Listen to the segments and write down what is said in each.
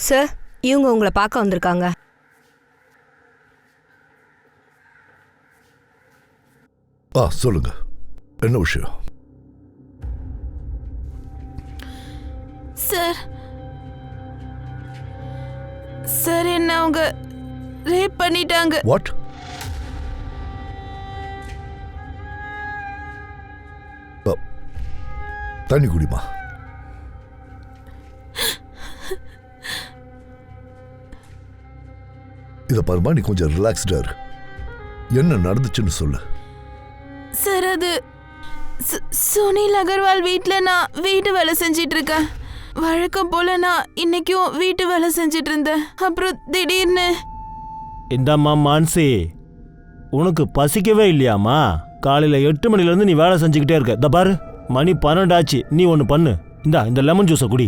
Sir, இவங்க உங்களை பார்க்க வந்திருக்காங்க. சொல்லுங்க, என்ன விஷயம்? சார் சார் என்ன அவங்க ரேப் பண்ணிட்டாங்க. வாட்? தண்ணி குடிமா. இத பாருமா, நீ கொஞ்சம் ரிலாக்ஸ்டா இரு. என்ன நடந்துச்சுன்னு சொல்லு. சார், அது சுனில் அகர்வால் வீட்டில் நான் வீட்டு வேலை செஞ்சிட்டு இருக்கேன். வழக்கம் போல நான் இன்னைக்கும் வீட்டு வேலை செஞ்சிட்டு இருந்தேன். அப்புறம் திடீர்னு இந்தாம்மா மான்சி, உனக்கு பசிக்கவே இல்லையாம்மா? காலையில் 8 மணிலேருந்து நீ வேலை செஞ்சுக்கிட்டே இருக்க. இந்த பாரு, மணி 12 ஆச்சு. நீ ஒன்று பண்ணு, இந்த லெமன் ஜூஸை குடி.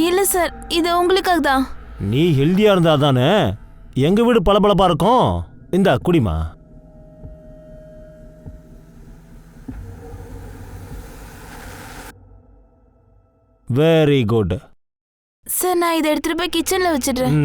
இல்லை சார், இது உங்களுக்காக தான். நீ ஹெல்த்தியாக இருந்தா தானே எங்கள் வீடு பளபளப்பாக இருக்கும். இந்தா குடிமா. வெரி குட் சார், நான் இதை எடுத்துட்டு போய் கிச்சனில் வச்சிடுறேன்.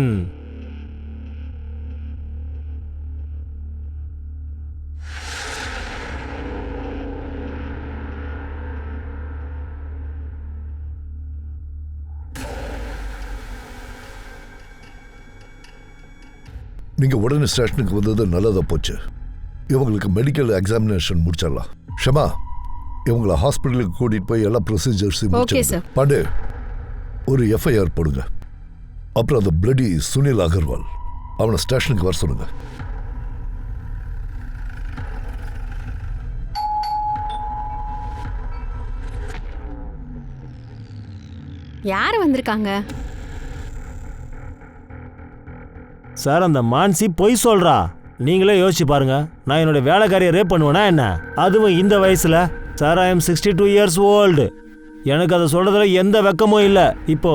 நீங்க உடனே ஸ்டேஷனுக்கு வந்தது நல்லதா போச்சு. இவங்களுக்கு மெடிக்கல் எக்ஸாமினேஷன் முடிச்சிடலாம். ஷமா, இவங்களை ஹாஸ்பிட்டலுக்கு கூட்டிட்டு போய் எல்லா ப்ரொசீஜர்ஸையும் முடிச்சு பாண்டு ஒரு எஃப்ஐஆர் போடுங்க. அப்புறம் அந்த பிளடி சுனில் அகர்வால், அவனை ஸ்டேஷனுக்கு வர சொல்லுங்க. யார் வந்திருக்காங்க? சார், அந்த மான்சி பொய் சொல்றா. நீங்களே யோசிச்சு பாருங்க. நான் என்னோட வேலைக்காரியை ரேப் பண்ணுவேனா என்ன? அதுவும் இந்த வயசுல. Sir, I am 62 years old. எனக்கு அதை சொல்றதுல எந்த வெக்கமும் இல்லை. இப்போ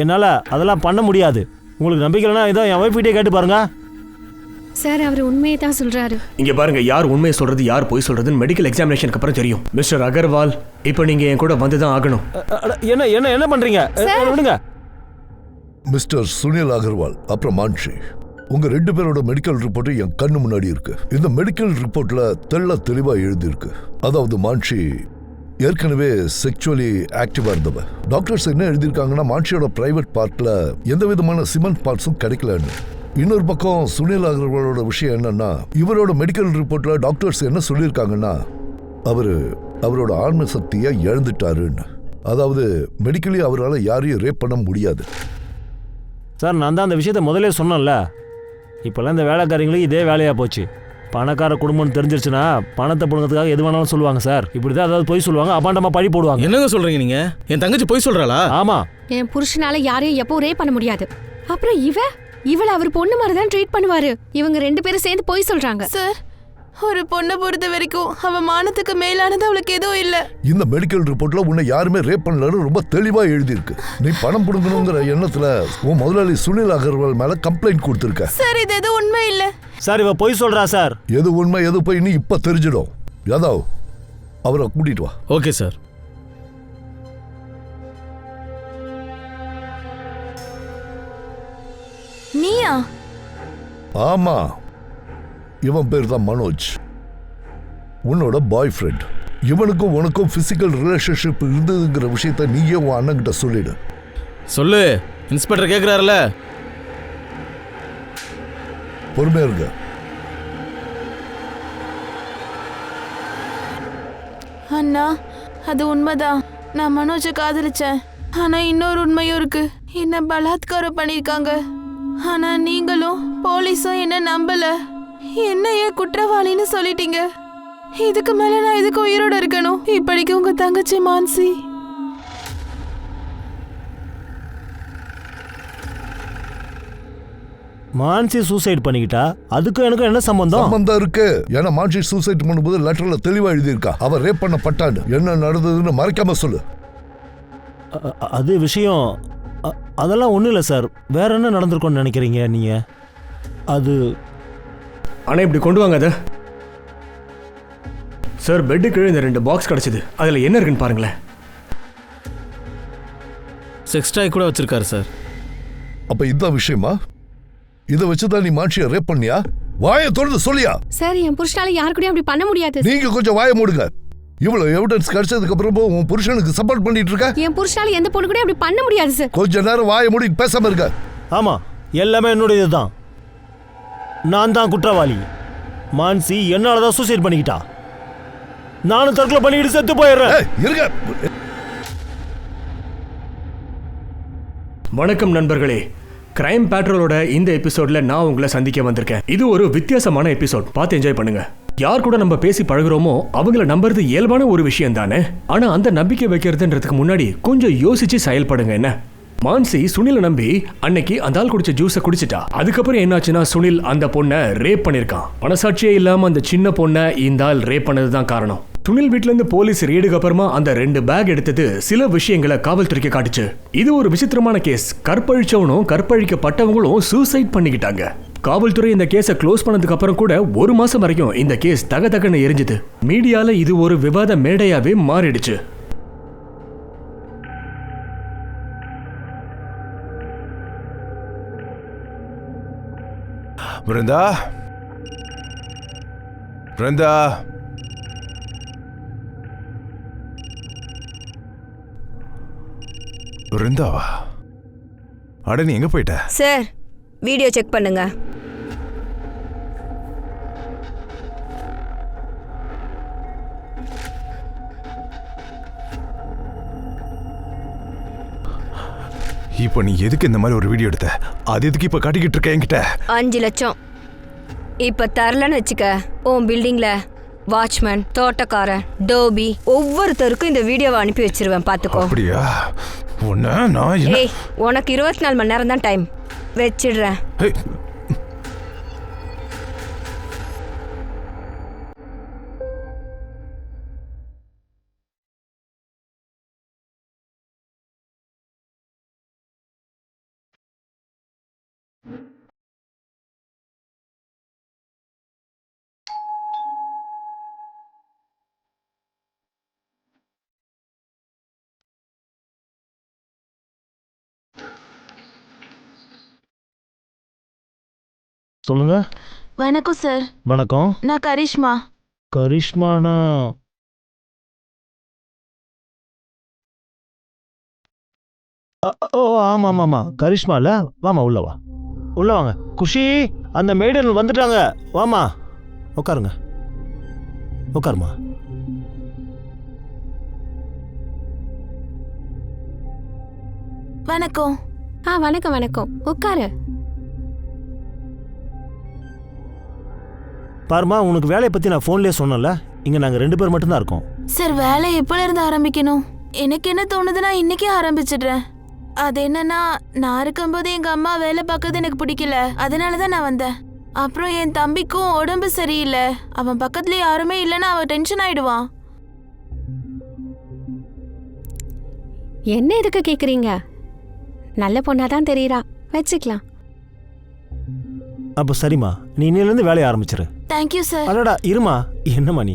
என்னால் அதெல்லாம் பண்ண முடியாது. உங்களுக்கு நம்பிக்கை இல்லைனா இதான் என் ஒய்ஃப்கிட்டே கேட்டு பாருங்க. சார், அவர் உண்மையை தான் சொல்றாரு. இங்க பாருங்க, யார் உண்மையை சொல்றது யார் பொய் சொல்றதுன்னு மெடிக்கல் எக்ஸாமினேஷனுக்கு அப்புறம் தெரியும். மிஸ்டர் அகர்வால், இப்போ நீங்க என் கூட வந்து தான் ஆகணும். என்ன என்ன என்ன பண்றீங்க? விடுங்க. மிஸ்டர் சுனில் அகர்வால் அப்புறம் மான்சி, உங்க 2 பேரோட மெடிக்கல் ரிப்போர்ட் என் கண்ணு முன்னாடி இருக்கு. இந்த மெடிக்கல் ரிப்போர்ட்ல தெளிவா எழுதி இருக்கு. அதாவது மான்சி ஏற்கனவே செக்சுவலி ஆக்டிவா இருந்தவ. டாக்டர்ஸ் என்ன எழுதியிருக்காங்கன்னா, மான்சியோட பிரைவேட் பார்ட்ல எந்த விதமான சிமெண்ட் பார்ட்ஸும் கிடைக்கலன்னு. இன்னொரு பக்கம் சுனில் அகர்வாலோட விஷயம் என்னன்னா, இவரோட மெடிக்கல் ரிப்போர்ட்ல டாக்டர்ஸ் என்ன சொல்லியிருக்காங்கன்னா, அவரோட ஆன்ம சக்தியை இழந்துட்டாருன்னு. அதாவது மெடிக்கலி அவரால் யாரையும் ரேப் பண்ண முடியாது. சார், நான் தான் அந்த விஷயத்த முதலே சொன்னேன்ல. இப்போல்லாம் இந்த வேலைக்காரங்களுக்கு இதே வேலையாக போச்சு. பணக்கார குடும்பம்னு தெரிஞ்சிருச்சுன்னா பணத்தை பிடுங்கிறதுக்காக எது வேணாலும் சொல்லுவாங்க சார். இப்படி தான் அதாவது பொய் சொல்லுவாங்க, அப்பாண்டமா பழி போடுவாங்க. என்னங்க சொல்றீங்க நீங்க? என் தங்கச்சி பொய் சொல்றாளா? ஆமா. என் புருஷனால யாரையும் எப்போ ரேப் பண்ண முடியாது. அப்புறம் இவளை அவர் பொண்ணு மாதிரி தான் ட்ரீட் பண்ணுவாரு. இவங்க 2 பேரும் சேர்ந்து பொய் சொல்றாங்க. சார், ஒரு பொண்ணை பொறுத்த வரைக்கும் அவ மானத்துக்கு மேலானது அவளுக்கு எதுவும் இல்ல. இந்த மெடிக்கல் ரிப்போர்ட்ல உன்னை யாருமே ரேப் பண்ணலன்னு ரொம்ப தெளிவா எழுதி இருக்கு. நீ பணம் புடுங்கணுங்கிற எண்ணத்துல உன் முதலாளி சுனில் அகர்வால் மேல கம்ப்ளைண்ட் கொடுத்திருக்க. சார், இது எதுவும் உண்மை இல்ல. சார், இவ பொய் சொல்றா சார். எது உண்மை எது போய் நீ இப்ப தெரிஞ்சிடும். யாதவ், அவரை கூட்டிட்டு வா. Okay sir. நீயா? ஆமா, இவன் பேர் தான் மனோஜ், உன்னோட பாய் ஃப்ரெண்ட். இவனுக்கும் உனக்கும் பிசிக்கல் ரிலேஷன்ஷிப் இருந்ததுங்கிற விஷயத்த நீயே உன் அண்ணன் கிட்ட சொல்லிடு. சொல்லு, இன்ஸ்பெக்டர் கேக்குறாருல. பொறுமையா இருங்க. அண்ணா, அது உண்மைதான். நான் மனோஜை காதலிச்சேன். ஆனா இன்னொரு உண்மையும் இருக்கு. என்ன பலாத்காரம் பண்ணிருக்காங்க. ஆனா நீங்களும் போலீஸும் என்ன நம்பல. என்ன ஏன் குற்றவாளின்னு சொல்லிட்டீங்க. இதுக்கு மேல நான் இதுக்கு உயிரோட இருக்கணும். இப்படிக்கு உங்க தங்கச்சி மான்சி. மான்சி சூசைட் பண்ணிக்கிட்டா அதுக்கு எனக்கு என்ன சம்பந்தம்? சம்பந்தம் இருக்கு. ஏன்னா மான்சி சூசைட் பண்ணும்போது லெட்டர்ல தெளிவா எழுதியிருக்கா, அவர் ரேப் பண்ணப்பட்டான்னு. என்ன நடந்ததுன்னு மறைக்காம சொல்லு. அது விஷயம் அதெல்லாம் ஒன்றும் இல்லை சார். வேற என்ன நடந்திருக்கும்னு நினைக்கிறீங்க நீங்க? அது ஆனால் இப்படி கொண்டு வாங்க அதை. சார், பெட்டு கீழே இந்த 2 பாக்ஸ் கிடச்சிது. அதில் என்ன இருக்குன்னு பாருங்களேன். செக்ஸ் டாய் கூட வச்சிருக்காரு சார். அப்ப இதுதான் விஷயமா? இதை வச்சுதான் நீ மான்சியை ரேப் பண்ணியா? வாயை தொடர்ந்து சொல்லியா? சார் என் புருஷனால யாரு கூடயும் அப்படி பண்ண முடியாது. நீங்க கொஞ்சம் வாயை மூடுங்க. இவ்வளவு எவிடன்ஸ் கிடைச்சதுக்கு அப்புறமும் உன் புருஷனுக்கு சப்போர்ட் பண்ணிட்டு இருக்க? என் புருஷனால எந்த பொண்ணு கூட அப்படி பண்ண முடியாது சார். கொஞ்ச நேரம் வாயை மூடி பேசாம இருக்க. ஆமா, எல்லாமே என்னுடைய இதுதான். நான் தான் குற்றவாளி. மான்சி என்னாலதான் சூசைட் பண்ணிக்கிட்டா. நானும் தற்கொலை பண்ணிக்கிட்டு செத்து போயிடுறேன். இருங்க. வணக்கம் நண்பர்களே, கிரைம் பேட்ரோலோட இந்த எபிசோட்ல நான் உங்களை சந்திக்க வந்திருக்கேன். இது ஒரு வித்தியாசமான எபிசோட், பார்த்து என்ஜாய் பண்ணுங்க. யார் கூட நம்ம பேசி பழகுறோமோ அவங்கள நம்புறது இயல்பான ஒரு விஷயம் தானே. ஆனா அந்த நம்பிக்கை வைக்கிறதுன்றதுக்கு முன்னாடி கொஞ்சம் யோசிச்சு செயல்படுங்க. என்ன, மான்சி சுனிலை நம்பி அன்னைக்கு அந்த ஆள் குடிச்ச ஜூஸை குடிச்சிட்டா. அதுக்கப்புறம் என்னாச்சுன்னா சுனில் அந்த பொண்ணை ரேப் பண்ணிருக்கான். மனசாட்சியே இல்லாம அந்த சின்ன பொண்ணை இந்த ஆள் ரேப் பண்ணதுதான் காரணம். சுனில் வீட்ல இருந்து போலீஸ் ரெய்டுக்கு அப்புறமா அந்த 2 பேக் எடுத்தது சில விஷயங்களை காவல்துறைக்கு காட்டுச்சு. இது ஒரு விசித்திரமான கேஸ். கற்பழிச்சவனும் கற்பழிக்கப்பட்டவங்களும் சூசைட் பண்ணிக்கிட்டாங்க. காவல்துறை இந்த கேஸை க்ளோஸ் பண்ணதுக்கு அப்புறம் கூட 1 மாசம் வரைக்கும் இந்த கேஸ் தகதகன்னு எரிஞ்சுது. மீடியால இது ஒரு விவாத மேடையாவே மாறிடுச்சு. பிருந்தா, பிருந்தா, பிருந்தாவா? அட, நீ எங்க போயிட்ட? சார், வீடியோ செக் பண்ணுங்க. இப்போ நீ எதுக்கு இந்த மாதிரி ஒரு வீடியோ எடுத்த? அது எதுக்கு இப்ப காட்டிக்கிட்டு இருக்க என்கிட்ட? 5 லட்சம் இப்ப தரலன்னு வச்சுக்க, உன் பில்டிங்ல வாட்ச்மேன், தோட்டக்காரன், டோபி ஒவ்வொருத்தருக்கும் இந்த வீடியோவை அனுப்பி வச்சிருவேன். பாத்துக்கோ. அப்படியா? நான் ஏய், உனக்கு 24 மணி நேரம் தான் டைம். வச்சிடுறேன். சொல்லுங்க. வணக்கம் சார். வணக்கம். நான் கரிஷ்மா. கரிஷ்மானா? ஓ, ஆமா ஆமா ஆமா, கரிஷ்மால. வாமா, உள்ள வா, உள்ள வாங்க. குஷி, அந்த மேடன் வந்துட்டாங்க. வாமா, உட்காருங்க. உட்காருமா. வணக்கம். வணக்கம் வணக்கம், உட்காரு. பாருமா, உனக்கு வேலையை பத்தி நான் போன்லயே சொன்னல. இங்க நாங்க 2 பேர் மட்டும் தான் இருக்கோம். சார், வேலை எப்பல இருந்து ஆரம்பிக்கணும்? எனக்கு என்ன தோணுதுன்னா இன்னைக்கே ஆரம்பிச்சிடுறேன். அது என்னன்னா, நான் இருக்கும்போது எங்க அம்மா வேலை பார்க்கறது எனக்கு பிடிக்கல. அதனாலதான் நான் வந்தேன். அப்புறம் என் தம்பிக்கும் உடம்பு சரியில்லை. அவன் பக்கத்துல யாருமே இல்லைன்னா அவன் டென்ஷன் ஆயிடுவான். என்ன எதுக்கு கேக்குறீங்க? நல்ல பொண்ணாதான் தெரியறா, வச்சுக்கலாம். அப்ப சரிம்மா, நீ இன்னிலிருந்து வேலையை ஆரம்பிச்சிரு. Thank you sir. அடடா, இருமா. என்னம்மா நீ?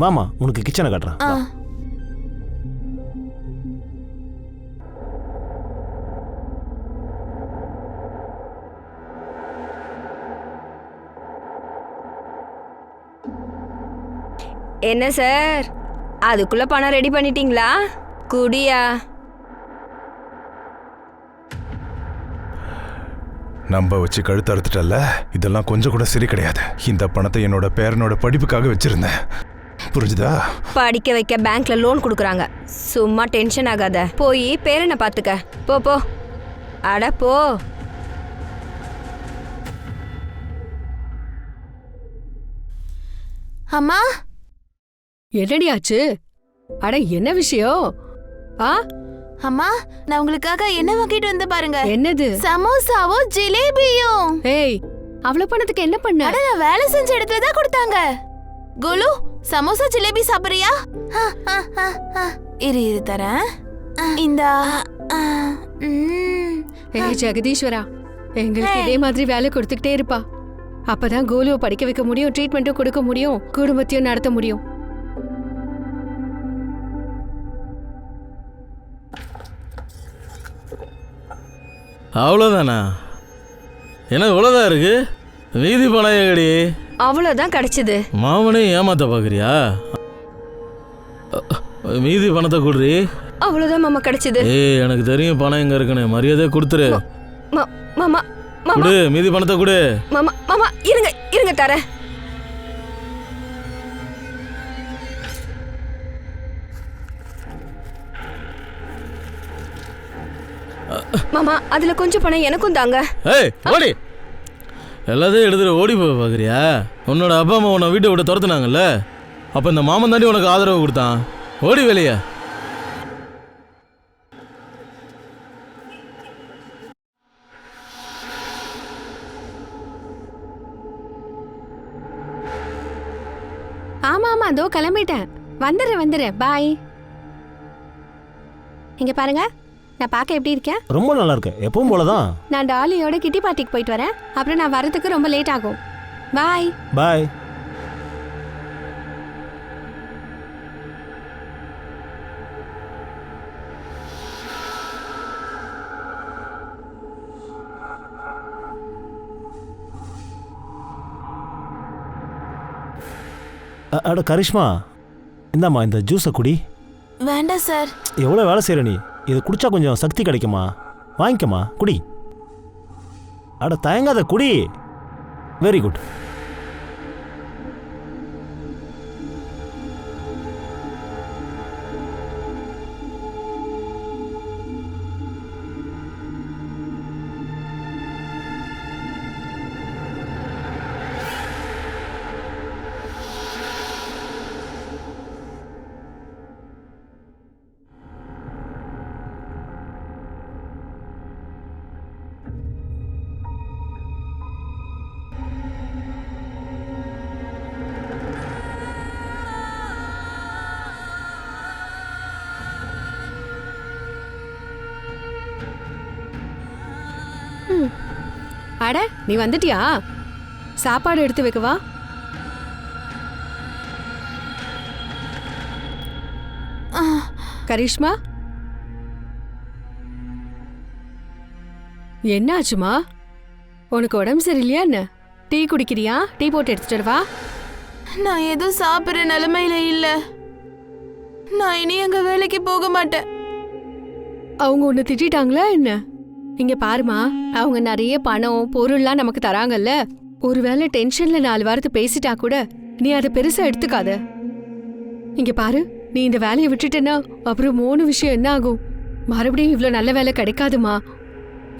வாமா, உனக்கு கிச்சனை காட்டுறேன். என்ன சார், அதுக்குள்ள பணம் ரெடி பண்ணிட்டீங்களா? குடியா. நம்ப வச்சு கழுத்து அறுத்துட்டல்ல, இதெல்லாம் கொஞ்சம் கூட சரி கிடையாது. இந்த பணத்தை என்னோட பேரனோட படிப்புக்காக வச்சிருந்தேன், புரிஞ்சுதா? படிக்க வைக்க பேங்க்ல லோன் கொடுக்குறாங்க. சும்மா டென்ஷன் ஆகாத. போய் பேரனை பாத்துக்க. போ போ. அட போ. அம்மா, என்னடியாச்சு? அட, என்ன விஷயம்? அம்மா, நான் உங்களுக்காக என்ன வாங்கிட்டு வந்து பாருங்க. என்னது? சமோசாவும் ஜிலேபியும். ஏய், அவ்வளவு பணத்துக்கு என்ன பண்ண? அட, நான் வேலை செஞ்ச இடத்துல தான் கொடுத்தாங்க. கோலு, சமோசா ஜிலேபி சாப்பிடுறியா? இரு தரேன். இந்தா. ஏய் ஜெகதீஸ்வரா, எங்களுக்கு இதே மாதிரி வேலை கொடுத்துக்கிட்டே இருப்பா. அப்பதான் கோலுவை படிக்க வைக்க முடியும், ட்ரீட்மெண்ட்டும் கொடுக்க முடியும், குடும்பத்தையும் நடத்த முடியும். அவ்வளோதானா? என்ன இவ்வளோதான் இருக்கு? மீதி பணம் எங்கடி? அவ்வளவுதான் கிடைச்சது. மாமனே ஏமாத்த பார்க்குறியா? மீதி பணத்தை கொடுறி. அவ்வளவுதான் மாமா கிடைச்சது. ஏய், எனக்கு தெரியும் பணம் எங்க இருக்குன்னு. மரியாதையை கொடுத்துரு. மாமா கொடு, மீதி பணத்தை கொடு. மாமா மாமா இருங்க இருங்க தரேன். மாமா அதுல கொஞ்சம் பணம் எனக்கும் தாங்க. ஏய் ஓடி, எல்லாத்தையும் எடுத்துட்டு ஓடி போய் பார்க்குறியா? உன்னோட அப்பா அம்மா உன்னை வீட்டை விட்டு துரத்துனாங்கல்ல, அப்போ இந்த மாமன் தாண்டி உனக்கு ஆதரவு கொடுத்தான். ஓடி வெளியே. ஆமா ஆமா அதோ கிளம்பிட்டேன். வந்துடுறேன் பாய். இங்க பாருங்க, நான் பார்க்க எப்படி இருக்கேன்? ரொம்ப நல்லா இருக்கு, எப்பவும் போலதான். நான் டாலியோட கிட்டி பார்ட்டிக்கு போயிட்டு வரேன். அப்புறம் நான் வரதுக்கு ரொம்ப லேட் ஆகும். பாய் பாய். அட கரிஷ்மா, இந்தாம்மா இந்த ஜூஸை குடி. வேண்டாம் சார். எவ்வளோ வேலை செய்கிற நீ, இது குடிச்சா கொஞ்சம் சக்தி கிடைக்குமா? வாங்கிக்கம்மா, குடி. அட தயங்காத குடி. Very good. அட நீ வந்துட்டியா? சாப்பாடு எடுத்து வைக்கவா? கரிஷ்மா, என்ன ஆச்சுமா? உனக்கு உடம்பு சரியில்லையா என்ன? டீ குடிக்கிறியா? டீ போட்டு எடுத்துட்டு வா. நான் எதுவும் சாப்பிட்ற நிலைமையில இல்ல. நான் இனி எங்க வேலைக்கு போக மாட்டேன். அவங்க உன்னை திட்டாங்களா என்ன? இங்க பாருமா, அவங்க நிறைய பணம் பொருள்லாம் நமக்கு தராங்கல்ல. ஒருவேளை டென்ஷன்ல 4 வாரத்தை பேசிட்டா கூட நீ அதை பெருசா எடுத்துக்காத. இங்க பாரு, நீ இந்த வேலையை விட்டுட்டேன்னா அப்புறம் 3 விஷயம் என்ன ஆகும்? மறுபடியும் இவ்வளோ நல்ல வேலை கிடைக்காதுமா.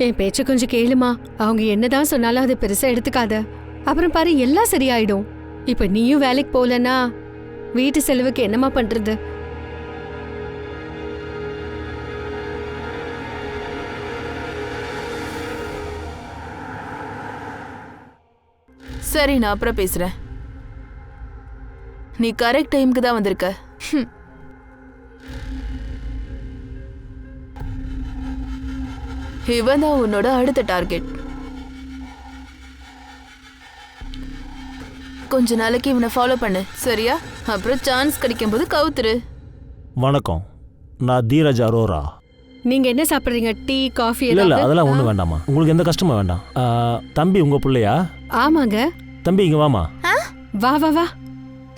என் பேச்ச கொஞ்சம் கேளுமா. அவங்க என்னதான் சொன்னாலும் அதை பெருசா எடுத்துக்காத. அப்புறம் பாரு, எல்லாம் சரியாயிடும். இப்ப நீயும் வேலைக்கு போகலன்னா வீட்டு செலவுக்கு என்னமா பண்றது? சரி, நான் அப்புறம் பேசுறேன். நீ கரெக்ட் டைமுக்கு தான் வந்திருக்க. இவன் தான் உன்னோட அடுத்த டார்கெட். கொஞ்ச நாளைக்கு இவனை ஃபாலோ பண்ணு, சரியா? அப்புறம் சான்ஸ் கிடைக்கும் போது கவுத்துரு. வணக்கம், நான் தீரஜ் அரோரா. நீங்க என்ன சாப்பிடுறீங்க? Tea, coffee? இல்ல அதெல்லாம் ஒன்றும் வேண்டாமா. உங்களுக்கு எந்த கஷ்டமும் வேண்டாம். தம்பி உங்க பிள்ளையா? ஆமாங்க. தம்பி இங்க வாமா. வா வா வா,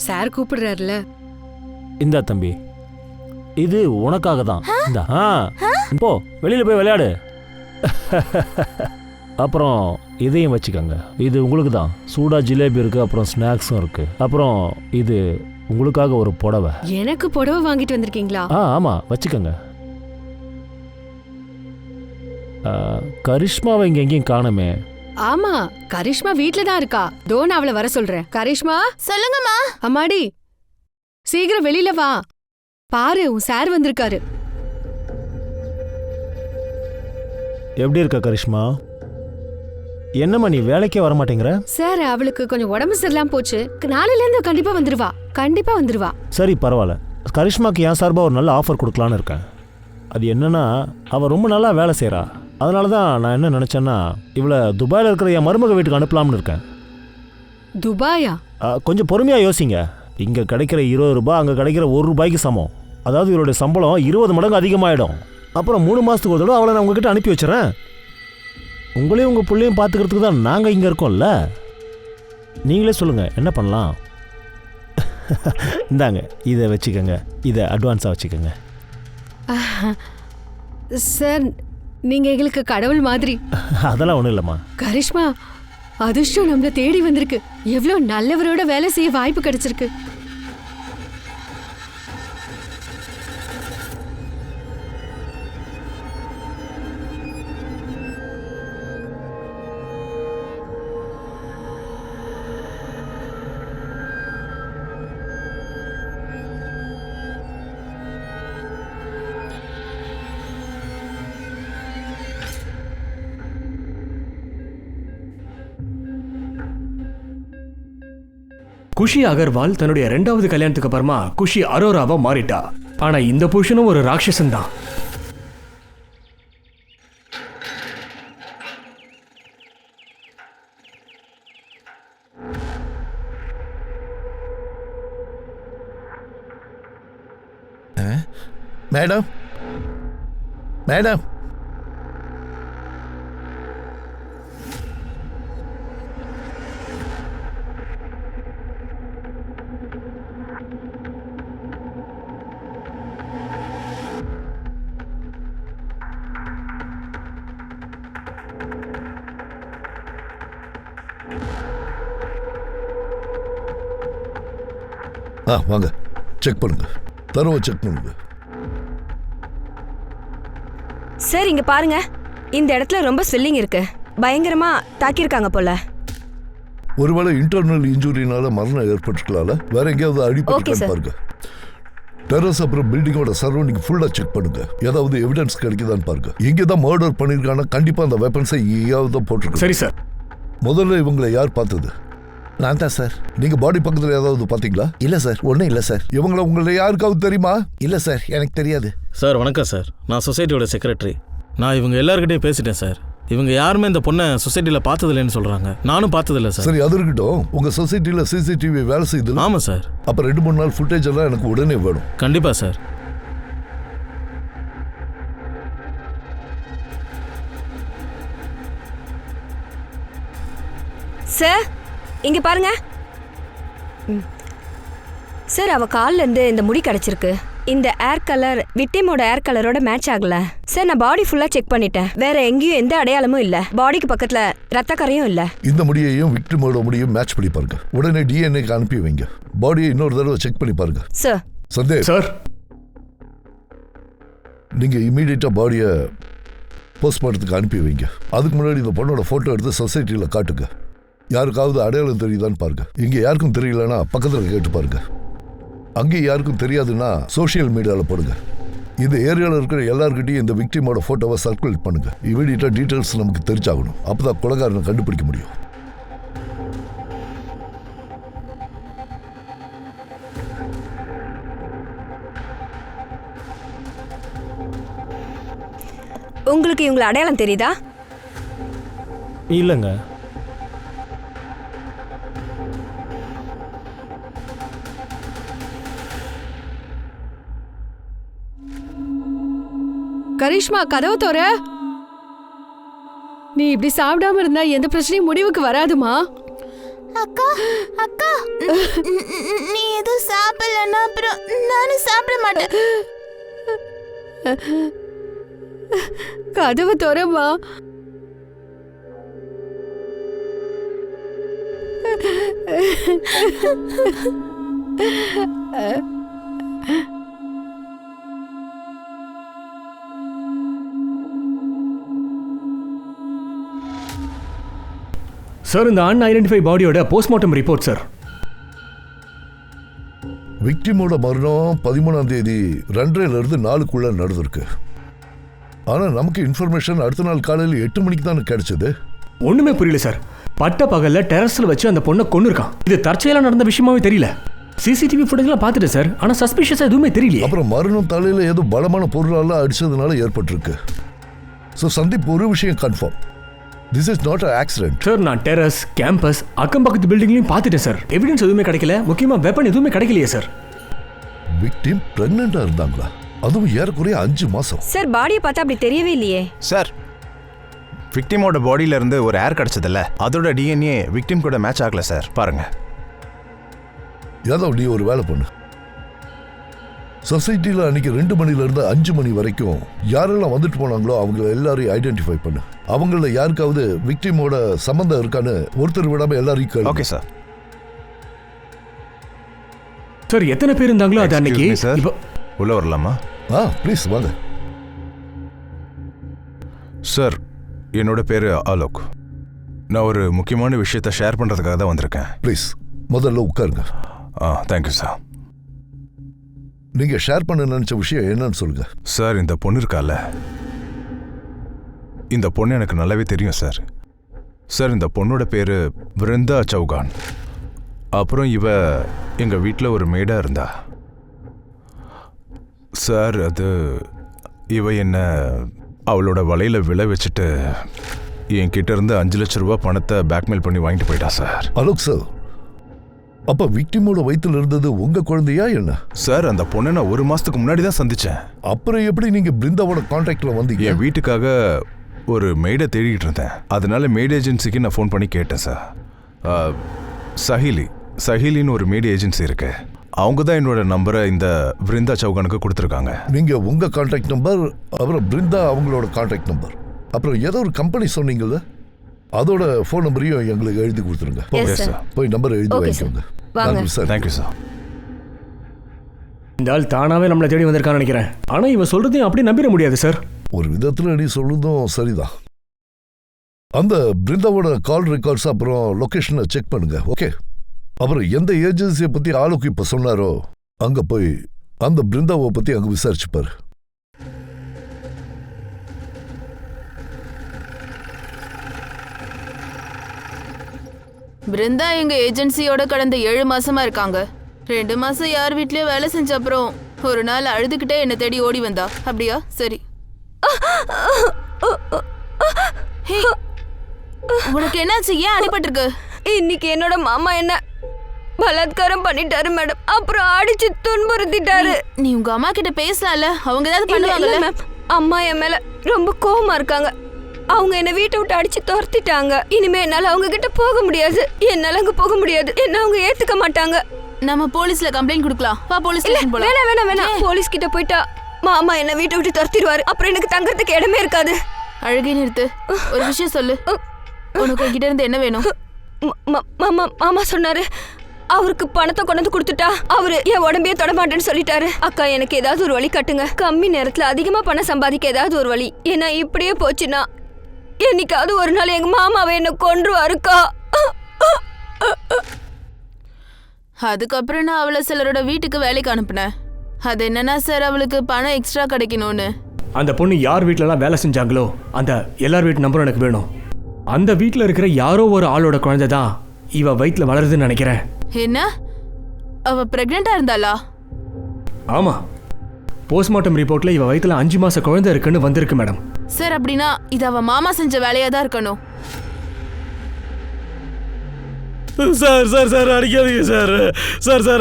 சார் கூப்பிடுறாருல. இந்த தம்பி, இது உனக்காக தான். இந்த போ, வெளியில போய் விளையாடு. அப்புறம் இதையும் வச்சுக்கோங்க, இது உங்களுக்கு தான். சூடா ஜிலேபி இருக்கு, அப்புறம் ஸ்நாக்ஸும் இருக்கு. அப்புறம் இது உங்களுக்காக ஒரு புடவை. எனக்கு புடவை வாங்கிட்டு வந்திருக்கீங்களா? ஆமா, வச்சுக்கோங்க. கரிஷ்மாவை இங்க எங்கேயும் காணுமே. ஆமா, கரிஷ்மா வீட்ல தான் இருக்கா. நான் அவளை வர சொல்றேன். கரிஷ்மா. சொல்லுங்கம்மா. அம்மாடி, சீக்கிரம் வெளியில வா. பாரு, உன் சார் வந்திருக்காரு. எப்படி இருக்க கரிஷ்மா? என்னம்மா நீ வேலைக்கே வர மாட்டேங்கிற? சார், அவளுக்கு கொஞ்சம் உடம்பு சரியில்லாம போச்சு. நாளையில இருந்து கண்டிப்பா வந்துருவா. சரி, பரவாயில்ல. கரிஷ்மாக்கு என் சார்பா ஒரு நல்ல ஆஃபர் கொடுக்கலான்னு இருக்கேன். அது என்னன்னா, அவள் ரொம்ப நல்லா வேலை செய்கிறா. அதனால தான் நான் என்ன நினச்சேன்னா, இவளை துபாயில் இருக்கிற என் மருமக வீட்டுக்கு அனுப்பலாம்னு இருக்கேன். துபாயா? கொஞ்சம் பொறுமையாக யோசிங்க. இங்கே கிடைக்கிற 20 ரூபாய் அங்கே கிடைக்கிற 1 ரூபாய்க்கு சமம். அதாவது இவளுடைய சம்பளம் 20 மடங்கு அதிகமாகிடும். அப்புறம் 3 மாதத்துக்கு ஒரு தடவை அவளை நான் உங்ககிட்ட அனுப்பி வச்சுறேன். உங்களையும் உங்கள் பிள்ளையும் பார்த்துக்கிறதுக்கு தான் நாங்கள் இங்கே இருக்கோம்ல. நீங்களே சொல்லுங்கள் என்ன பண்ணலாம். இந்தாங்க இதை வச்சுக்கோங்க, இதை அட்வான்ஸாக வச்சுக்கோங்க. சார் நீங்க எங்களுக்கு கடவுள் மாதிரி. அதெல்லாம் ஒன்றும் இல்லைம்மா. கரிஷ்மா, அதிர்ஷ்டம் நம்மள தேடி வந்திருக்கு. எவ்வளோ நல்லவரோட வேலை செய்ய வாய்ப்பு கிடைச்சிருக்கு. குஷி அகர்வால் தன்னுடைய 2வது கல்யாணத்துக்கு அப்புறமா குஷி அரோராவா மாறிட்டா. ஆனா இந்த புருஷனும் ஒரு ராட்சசன் தான். மேடம் மேடம் வாங்க செக் பண்ணுங்க, தரவை செக் பண்ணுங்க. சார் இங்க பாருங்க, இந்த இடத்துல ரொம்ப ஸ்வெல்லிங் இருக்கு. பயங்கரமா தாக்கியிருக்காங்க போல. ஒருவேளை இன்டர்னல் இன்ஜுரினால மரணம் ஏற்பட்டுக்கலாம்ல, வேற எங்கேயாவது அடிபட்டு பாருங்க. டெரஸ் அப்புறம் பில்டிங்கோட சரௌண்டிங் ஃபுல்லா செக் பண்ணுங்க. ஏதாவது எவிடன்ஸ் கிடைக்குதான்னு பாருங்க. இங்கே தான் மர்டர் பண்ணிருக்கானா கண்டிப்பா அந்த வெப்பன்ஸை எங்கேயாவது தான் போட்டிருக்கு. சரி சார். முதல்ல இவங்களை யார் பார்த்தது? நான் தான் சார். நீங்க பாடி பக்கத்துல ஏதாவது பாத்தீங்களா? இல்ல சார், ஒன்றும் இல்லை சார். இவங்களை உங்களை யாருக்காவது தெரியுமா? இல்லை சார், எனக்கு தெரியாது. சார் வணக்கம் சார், நான் சொசைட்டியோட செக்ரட்டரி. நான் இவங்க எல்லாருக்கிட்டையும் பேசிட்டேன் சார். இவங்க யாருமே இந்த பொண்ணை சொசைட்டியில் பார்த்ததில்லைன்னு சொல்கிறாங்க. நானும் பார்த்ததில்லை சார். சரி அது இருக்கட்டும், உங்கள் சொசைட்டியில் சிசிடிவி வேலை செய்யுது? ஆமாம் சார். அப்போ 2-3 நாள் ஃபுட்டேஜ் எல்லாம் எனக்கு உடனே வேணும். கண்டிப்பாக சார். சார் இங்க பாருங்க சார், அவ கால்ல இருந்து இந்த முடி கிடைச்சிருக்கு. இந்த ஏர் கலர் விக்டிமோட ஏர் கலரோட மேட்ச் ஆகல சார். நான் பாடி ஃபுல்லா செக் பண்ணிட்டேன். வேற எங்கேயும் எந்த அடையாளமும் இல்ல. பாடிக்கு பக்கத்துல ரத்த கரையும் இல்ல. இந்த முடியையும் விக்டிமோட முடியும் மேட்ச் பண்ணி பாருங்க. உடனே டிஎன்ஏக்கு அனுப்பி வைங்க. பாடியை இன்னொரு தடவை செக் பண்ணி பாருங்க. சார். சந்தேஷ் சார், நீங்க இமீடியட்டா பாடியை போஸ்ட்மார்ட்டத்துக்கு அனுப்பி வைங்க. அதுக்கு முன்னாடி இந்த பொண்ணோட போட்டோ எடுத்து சொசைட்டியில் காட்டுங்க. யாருக்காவது அடையாளம் தெரியுதான்னு பாருங்க. இங்க யாருக்கும் தெரியலன்னா பக்கத்துல கேட்டு பாருங்க. அங்கே யாருக்கும் தெரியாதுன்னா சோஷியல் மீடியாவில் போடுங்க. இந்த ஏரியாவில் இருக்கிற எல்லாருக்கிட்டையும் இந்த விக்டிமோட ஃபோட்டோவை சர்க்குலேட் பண்ணுங்க. இமீடியட்டாக டீட்டெயில்ஸ் நமக்கு தெரிஞ்சாகணும். அப்போ தான் கொலைகாரனை கண்டுபிடிக்க முடியும். உங்களுக்கு இவங்களை அடையாளம் தெரியுதா? இல்லைங்க. கரிஷ்மா, கதவு தோற. நீ இப்படி சாப்பிடாம இருந்தா எந்த பிரச்சனையும் முடிவுக்கு வராதுமா. அக்கா அக்கா, நீ எதுவும் சாப்பிடலன்னா அப்புறம் நானும் சாப்பிட மாட்டேன். கதவு தோறமா. சார் இந்த அன்ஐடென்டிஃபை பாடியோட போஸ்ட்மார்ட்டம் ரிப்போர்ட் சார். விக்டிமோட மரணம் 13ஆம் தேதி 2:30 4க்குள்ள நடந்திருக்கு. ஆனா நமக்கு இன்ஃபர்மேஷன் அடுத்த நாள் காலையில் 8 மணிக்கு தான் கிடைச்சது. ஒண்ணுமே புரியல சார். பட்ட பகல்ல டெரஸ்ல வச்சு அந்த பொண்ணை கொன்னுருக்கான். இது தற்செயலா நடந்த விஷயமாவே தெரியல. சிசிடிவி ஃபுட்டேஜ்லாம் பார்த்துட்டேன் சார். ஆனா சஸ்பிஷியஸா எதுவுமே தெரியல. அப்புறம் மரணம் தலையில ஏதோ பலமான பொருளால அடிச்சதுனால ஏற்பட்டிருக்கு. ஸோ சந்தீப், ஒரு விஷயம் confirm, this is not an accident. Sir நான் டெரஸ், கேம்பஸ், அக்கம் பக்கத்து பில்டிங்லையும் பார்த்துட்டேன் சார். எவிடன்ஸ் எதுவுமே கிடைக்கல. முக்கியமா வெப்பன் எதுவுமே கிடைக்கலையே சார். விக்டிம் பிரெக்னெண்டா இருந்தாங்களா? அதுவும் ஏறக்குறைய 5 மாசம். சார் பாடியை பார்த்தா அப்படி தெரியவே இல்லையே. சார், விக்டிமோட பாடியில இருந்து ஒரு ஏர் கிடைச்சதில்ல, அதோட டிஎன்ஏ விக்டிம் கூட மேட்ச் ஆகல சார். பாருங்க. யாதவ், நீ ஒரு வேலை பண்ணு. சொசைட்டியில் அன்னைக்கு 2 மணிலேருந்து 5 மணி வரைக்கும் யாரெல்லாம் வந்துட்டு போனாங்களோ அவங்கள எல்லாரையும் ஐடென்டிஃபை பண்ணு. அவங்கள யாருக்காவது விக்டிமோட சம்பந்தம் இருக்கான்னு ஒருத்தர் விடாம எல்லாரையும் கேளு. Okay sir. சார் எத்தனை பேர் இருந்தாங்களோ அது அன்னைக்கு உள்ள வரலாமா? ப்ளீஸ் வாங்க. சார், என்னோட பேரு ஆலோக். நான் ஒரு முக்கியமான விஷயத்தை ஷேர் பண்றதுக்காக தான் வந்திருக்கேன். ப்ளீஸ் முதல்ல உட்காருங்க. Thank you sir. நீங்க ஷேர் பண்ண நினைச்ச விஷயம் என்னன்னு சொல்லுங்க. சார், இந்த பொண்ணு இருக்கால, இந்த பொண்ணு எனக்கு நல்லாவே தெரியும் சார். சார், இந்த பொண்ணோட பேரு விருந்தா சௌகான். அப்புறம் இவ எங்க வீட்டில் ஒரு மேடா இருந்தா சார். அது இவ என்ன அவளோட வலையில விழ வச்சுட்டு என்கிட்ட இருந்து 5 லட்சம் ரூபாய் பணத்தை பேக்மெயில் பண்ணி வாங்கிட்டு போயிட்டா சார். அலோக் சார், அப்ப விக்டிமோட வயித்துல இருந்தது உங்க குழந்தையா என்ன? சார், அந்த பொண்ணை நான் 1 மாசத்துக்கு முன்னாடி தான் சந்திச்சேன். அப்புறம் எப்படி நீங்க பிருந்தாவோட கான்டாக்ட்ல வந்தீங்க? என் வீட்டுக்காக ஒரு மெய்டை தேடிக்கிட்டு இருந்தேன். அதனால மெய்ட் ஏஜென்சிக்கு நான் ஃபோன் பண்ணி கேட்டேன் சார். சஹிலின்னு ஒரு மெய்ட் ஏஜென்சி இருக்கு. அவங்க தான் என்னோட நம்பரை இந்த விருந்தா சௌகானுக்கு கொடுத்துருக்காங்க. நீங்க உங்க கான்டாக்ட் நம்பர், அப்புறம் பிருந்தா அவங்களோட கான்டாக்ட் நம்பர், அப்புறம் ஏதோ ஒரு கம்பெனி சொன்னீங்கல்ல, அதோட ஃபோன் நம்பரையும் எங்களுக்கு எழுதி கொடுத்துருங்க. Yes, sir. போய் நம்பர் எழுதி Okay, sir. வாங்கிக்கோங்க. வாங்க. Thank you sir. இந்த ஆள் தானாவே நம்மளை தேடி வந்திருக்கான்னு நினைக்கிறேன். ஆனா இவன் சொல்றதையும் அப்படி நம்பிட முடியாது சார். ஒரு விதத்துல நீ சொல்றதும் சரிதான். அந்த பிருந்தாவோட கால் ரெக்கார்ட்ஸ் அப்புறம் லொகேஷனை செக் பண்ணுங்க. ஓகே. அப்புறம் எந்த ஏஜென்சியை பத்தி ஆளுக்கு இப்ப சொன்னாரோ அங்க போய் அந்த பிருந்தாவை பத்தி அங்க விசாரிச்சுப்பாரு. பிருந்தா எங்க ஏஜென்சியோட கடந்த 7 மாசமா இருக்காங்க. 2 மாசம் யார் வீட்லயோ வேலை செஞ்ச அப்புறம் ஒரு நாள் அழுதுகிட்டே என்ன தேடி ஓடி வந்தா. அப்படியா? சரி. உனக்கு என்னாச்சு? ஏன் அடிபட்டிருக்கு? இன்னைக்கு என்னோட மாமா என்ன பலாத்காரம் பண்ணிட்டாரு மேடம். அப்புறம் அடிச்சு துன்புறுத்திட்டாரு. நீ உங்க அம்மா கிட்ட பேசலாம்ல, அவங்க ஏதாவது பண்ணுவாங்கல்ல? மேம், அம்மா என் மேல ரொம்ப கோவமா இருக்காங்க. அவங்க என்ன வீட்டை விட்டு அடிச்சு துரத்திட்டாங்க. இனிமே என்னால அவங்க கிட்ட போக முடியாது. என்னால அங்க போக முடியாது. என்ன அவங்க ஏத்துக்க மாட்டாங்க. நம்ம போலீஸ்ல கம்ப்ளைண்ட் கொடுக்கலாம். வா, போலீஸ் ஸ்டேஷன் போலாம். வேணாம். போலீஸ் கிட்ட போயிட்டா மாமா என்ன வீட்டை விட்டு துரத்திடுவாரு. அப்புறம் எனக்கு தங்கறதுக்கு இடமே இருக்காது. அழுகை நிறுத்து. ஒரு விஷயம் சொல்லு. உனக்கு கிட்ட இருந்து என்ன வேணும்? மாமா சொன்னாரு அவருக்கு பணத்தை கொண்டு வந்து கொடுத்துட்டா அவரு என் உடம்பையே தொட மாட்டேன்னு சொல்லிட்டாரு. அக்கா, எனக்கு ஏதாவது ஒரு வழி கட்டுங்க. கம்மி நேரத்துல அதிகமா பணம் சம்பாதிக்க ஏதாவது ஒரு வழி. ஏன்னா இப்படியே போச்சுன்னா என்னைக்காவது ஒரு நாள் எங்க மாமாவை என்ன கொன்றுவாருக்கா. அதுக்கப்புறம் நான் அவளை சிலரோட வீட்டுக்கு வேலைக்கு அனுப்புனேன். அது என்னன்னா சார், அவளுக்கு பணம் எக்ஸ்ட்ரா கிடைக்கணும்னு. அந்த பொண்ணு யார் வீட்டிலலாம் வேலை செஞ்சாங்களோ அந்த எல்லார் வீட்டு நம்பரும் எனக்கு வேணும். அந்த வீட்டில் இருக்கிற யாரோ ஒரு ஆளோட குழந்தை தான் இவ வயிற்றுல வளருதுன்னு நினைக்கிறேன். என்ன? அவ பிரெக்னெண்டா இருந்தாளா? ஆமா, போஸ்ட்மார்ட்டம் ரிப்போர்ட்ல இவ வயிற்றுல 5 மாச குழந்தை இருக்குன்னு வந்திருக்கு மேடம். சார், அப்படின்னா இது அவ மாமா செஞ்ச வேலையா தான் இருக்கணும். சார் அடிக்காதீங்க சார்.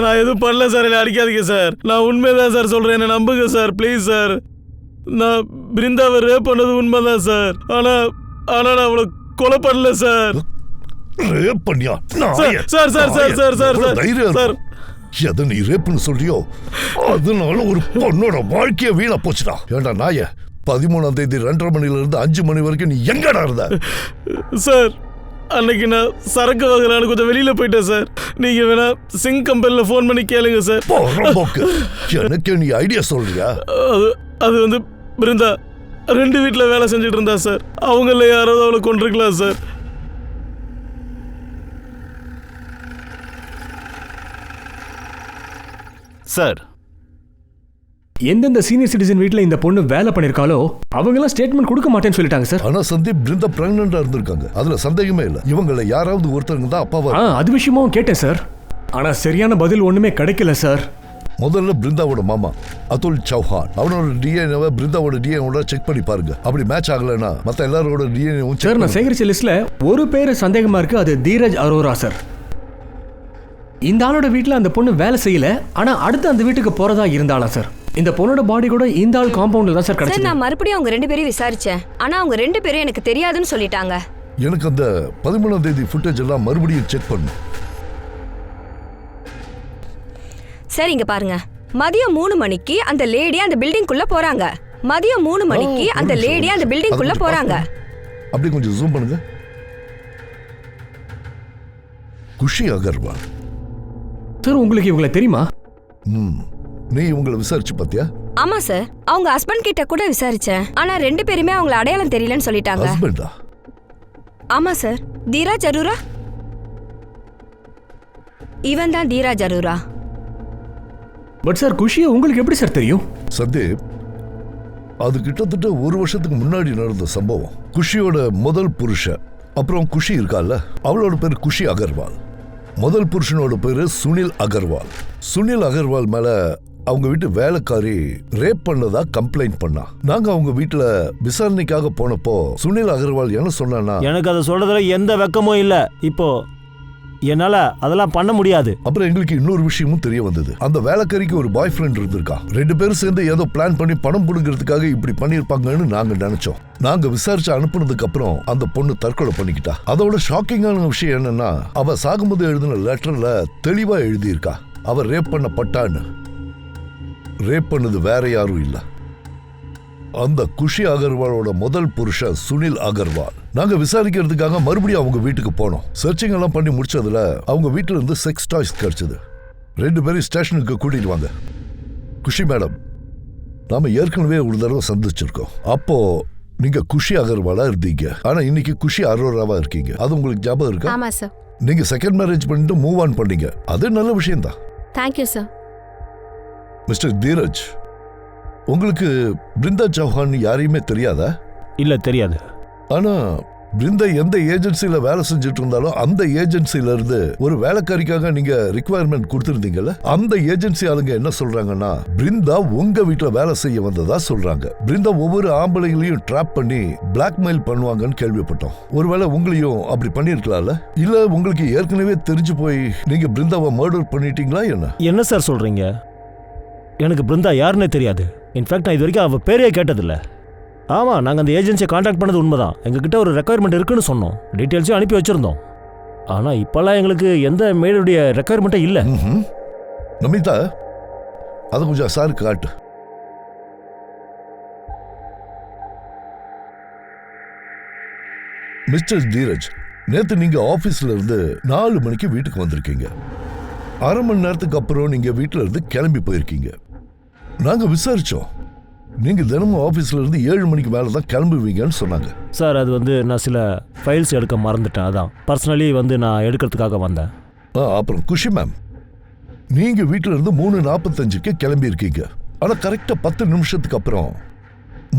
நான் எதுவும் பண்ணல சார். என்ன அடிக்காதீங்க சார். நான் உண்மைதான் சார் சொல்றேன். என்ன நம்புங்க சார், ப்ளீஸ் சார். நான் பிருந்தாவை ரேப் பண்ணது உண்மைதான் சார். ஆனா நான் அவளை கொலை பண்ணல சார். ரேப் பண்ணியா? சார் எதை நீ ரேப்னு சொல்றியோ அதனால ஒரு பொண்ணோட வாழ்க்கைய வீணா போச்சுடா. ஏண்டா நாய, 13ஆம் தேதி 2:30 மணில இருந்து 5 மணி வரைக்கும் நீ எங்கடா இருந்த? சார், அன்னைக்கு நான் சரக்கு வாங்கலான்னு கொஞ்சம் வெளியில போயிட்டேன் சார். நீங்க வேணா சிங் கம்பெனில ஃபோன் பண்ணி கேளுங்க சார். எனக்கு நீ ஐடியா சொல்றியா? அது வந்து பிருந்தா 2 வீட்டுல வேலை செஞ்சுட்டு இருந்தா சார். அவங்கள யாராவது அவளை கொண்டிருக்கலாம் சார். சார், எந்தெந்த சீனியர் சிட்டிசன் வீட்டில் இந்த பொண்ணு வேலை பண்ணிருக்காளோ அவங்கெல்லாம் ஸ்டேட்மெண்ட் கொடுக்க மாட்டேன்னு சொல்லிட்டாங்க சார். ஆனா சந்தீப் பிருந்தா பிரெக்னண்டா இருந்திருக்காங்க. அதுல சந்தேகமே இல்ல. இவங்கள யாராவது ஒருத்தங்க தான் அப்பாவா. அது விஷயமும் கேட்டேன் சார். ஆனா சரியான பதில் ஒண்ணுமே கிடைக்கல சார். முதல்ல பிருந்தாவோட மாமா அதுல் சௌஹான், அவனோட டிஎன்ஏவை பிருந்தாவோட டிஎன்ஏவோட செக் பண்ணி பாருங்க. அப்படி மேட்ச் ஆகலைன்னா மற்ற எல்லாரோட டிஎன்ஏவும் சார். நான் சேகரிச்ச லிஸ்ட்ல ஒரு பேர் சந்தேகமா இருக்கு. அது தீரஜ் அரோரா சார். இந்த ஆளோட வீட்டில் அந்த பொண்ணு வேலை செய்யல, ஆனா அடுத்து அந்த வீட்டுக்கு போறதா இருந்தாலும் சார். இந்த பொண்ணோட பாடி கூட இந்த ஆள் காம்பவுண்ட்ல தான் சார் சார் கிடைச்சது. நான் மறுபடியும் அவங்க 2 பேரையும் விசாரிச்சேன். ஆனா அவங்க 2 பேரும் எனக்கு தெரியாதுன்னு சொல்லிட்டாங்க. எனக்கு அந்த 13ஆம் தேதி ஃபுட்டேஜ் எல்லாம் மறுபடியும் செக் பண்ணு. சார் இங்க பாருங்க, மதியம் 3 மணிக்கு அந்த லேடி அந்த பில்டிங்குள்ள போறாங்க. மதியம் 3 மணிக்கு அந்த லேடி அந்த பில்டிங்குள்ள போறாங்க. அப்படி கொஞ்சம் ஜூம் பண்ணுங்க. குஷி அகர்வால். சார் உங்களுக்கு இவங்களை தெரியுமா? நீ இவங்களை விசாரிச்சு பாத்தியா? ஆமா சார், அவங்க ஹஸ்பண்ட் கிட்ட கூட விசாரிச்சேன். ஆனா 2 பேருமே அவங்கள அடையாளம் தெரியலன்னு சொல்லிட்டாங்க. ஹஸ்பண்டா? ஆமா சார். தீராஜ் அரோரா, இவன் தான் தீராஜ் அரோரா. பட் சார் குஷியை உங்களுக்கு எப்படி சார் தெரியும்? சந்தீப், அது கிட்டத்தட்ட 1 வருஷத்துக்கு முன்னாடி நடந்த சம்பவம். குஷியோட முதல் புருஷன், அப்புறம் குஷி இருக்கால, அவளோட பேர் குஷி அகர்வால். முதல் புருஷனோட பேரு சுனில் அகர்வால். சுனில் அகர்வால் மேல அவங்க வீட்டு வேலைக்காரி ரேப் பண்ணதா கம்ப்ளைண்ட் பண்ணா. நாங்க அவங்க வீட்டுல விசாரணைக்காக போனப்போ சுனில் அகர்வால் என்ன சொன்னானா, எனக்கு அதை சொல்றதுல எந்த வெக்கமும் இல்ல. இப்போ என்னால அதெல்லாம் பண்ண முடியாது. அப்புறம் எங்களுக்கு இன்னொரு விஷயமும் தெரிய வந்தது. அந்த வேலைக்காரிக்கு ஒரு பாய் ஃப்ரெண்ட் இருந்திருக்கா. 2 பேரும் சேர்ந்து ஏதோ பிளான் பண்ணி பணம் புடுங்கிறதுக்காக இப்படி பண்ணிருப்பாங்கன்னு நாங்க நினைச்சோம். நாங்க விசாரிச்சு அனுப்புனதுக்கு அப்புறம் அந்த பொண்ணு தற்கொலை பண்ணிக்கிட்டா. அதோட ஷாக்கிங்கான விஷயம் என்னன்னா, அவ சாகும்போது எழுதின லெட்டர்ல தெளிவா எழுதியிருக்கா, அவ ரேப் பண்ணப்பட்டான்னு. ரேப் பண்ணது வேற யாரும் இல்ல, அந்த குஷி அகர்வாலோட முதல் புருஷன் சுனில் அகர்வால். நாங்க விசாரிக்கிறதுக்காக மறுபடியும் அவங்க வீட்டுக்கு போனோம். சர்ச்சிங் எல்லாம் பண்ணி முடிச்சதுல அவங்க வீட்டுல இருந்து செக்ஸ் டாய்ஸ் கிடைச்சது. 2 பேரும் ஸ்டேஷனுக்கு கூட்டிட்டு வாங்க. குஷி மேடம், நாம ஏற்கனவே ஒரு தடவை சந்திச்சிருக்கோம். அப்போ நீங்க குஷி அகர்வாலா இருந்தீங்க. ஆனா இன்னைக்கு குஷி அரோராவா இருக்கீங்க. அது உங்களுக்கு ஞாபகம் இருக்கா? ஆமா சார். நீங்க செகண்ட் மேரேஜ் பண்ணிட்டு மூவ் ஆன் பண்ணீங்க. அது நல்ல விஷயம் தான். Thank you sir. மிஸ்டர் தீரஜ், உங்களுக்கு பிருந்தா சௌஹான் யாரையுமே தெரியாதா? இல்ல, தெரியாது. ஆனா பிருந்தா எந்த ஏஜென்சில வேலை செஞ்சுட்டு இருந்தாலும் அந்த ஏஜென்சில இருந்து ஒரு வேலைக்காரிக்காக நீங்க ரிக்வயர்மெண்ட் கொடுத்திருந்தீங்கல்ல, அந்த ஏஜென்சி ஆளுங்க என்ன சொல்றாங்கன்னா, பிருந்தா உங்க வீட்டுல வேலை செய்ய வந்ததா சொல்றாங்க. பிருந்தா ஒவ்வொரு ஆம்பளைங்களையும் ட்ராப் பண்ணி பிளாக்மெயில் பண்ணுவாங்கன்னு கேள்விப்பட்டோம். ஒருவேளை உங்களையும் அப்படி பண்ணிருக்கலாம்ல? இல்ல உங்களுக்கு ஏற்கனவே தெரிஞ்சு போய் நீங்க பிருந்தாவை மர்டர் பண்ணிட்டீங்களா என்ன? என்ன சார் சொல்றீங்க? எனக்கு பிருந்தா யாருன்னே தெரியாது. இன்ஃபேக்ட் நான் இது வரைக்கும் அவள் பேரையே கேட்டதில்லை. ஆமாம், நாங்கள் அந்த ஏஜென்சியை காண்டாக்ட் பண்ணது உண்மைதான். எங்ககிட்ட ஒரு ரெக்குயர்மெண்ட் இருக்குன்னு சொன்னோம், டீட்டெயில்ஸையும் அனுப்பி வச்சுருந்தோம். ஆனால் இப்போல்லாம் எங்களுக்கு எந்த மேலுடைய ரெக்குயர்மெண்ட்டும் இல்லை. நமிதா, அதை கொஞ்சம் சார் காட்டு. மிஸ்டர் தீரஜ், நேற்று நீங்க ஆஃபீஸ்ல இருந்து 4 மணிக்கு வீட்டுக்கு வந்திருக்கீங்க. அரை மணி நேரத்துக்கு அப்புறம் நீங்க வீட்டில இருந்து கிளம்பி போயிருக்கீங்க. நாங்க விசாரிச்சோம், நீங்க தினமும் ஆபீஸ்ல இருந்து 7 மணிக்கு மேல தான் கிளம்புவீங்கன்னு சொன்னாங்க. சார், அது நான் சில ஃபைல்ஸ் எடுக்க மறந்துட்டேன். அதான் பர்சனலி நான் எடுக்கிறதுக்காக வந்தேன். அப்புறம் குஷி மேம், நீங்க வீட்டில இருந்து 3:45க்கு கிளம்பி இருக்கீங்க. ஆனா கரெக்டா 10 நிமிஷத்துக்கு அப்புறம்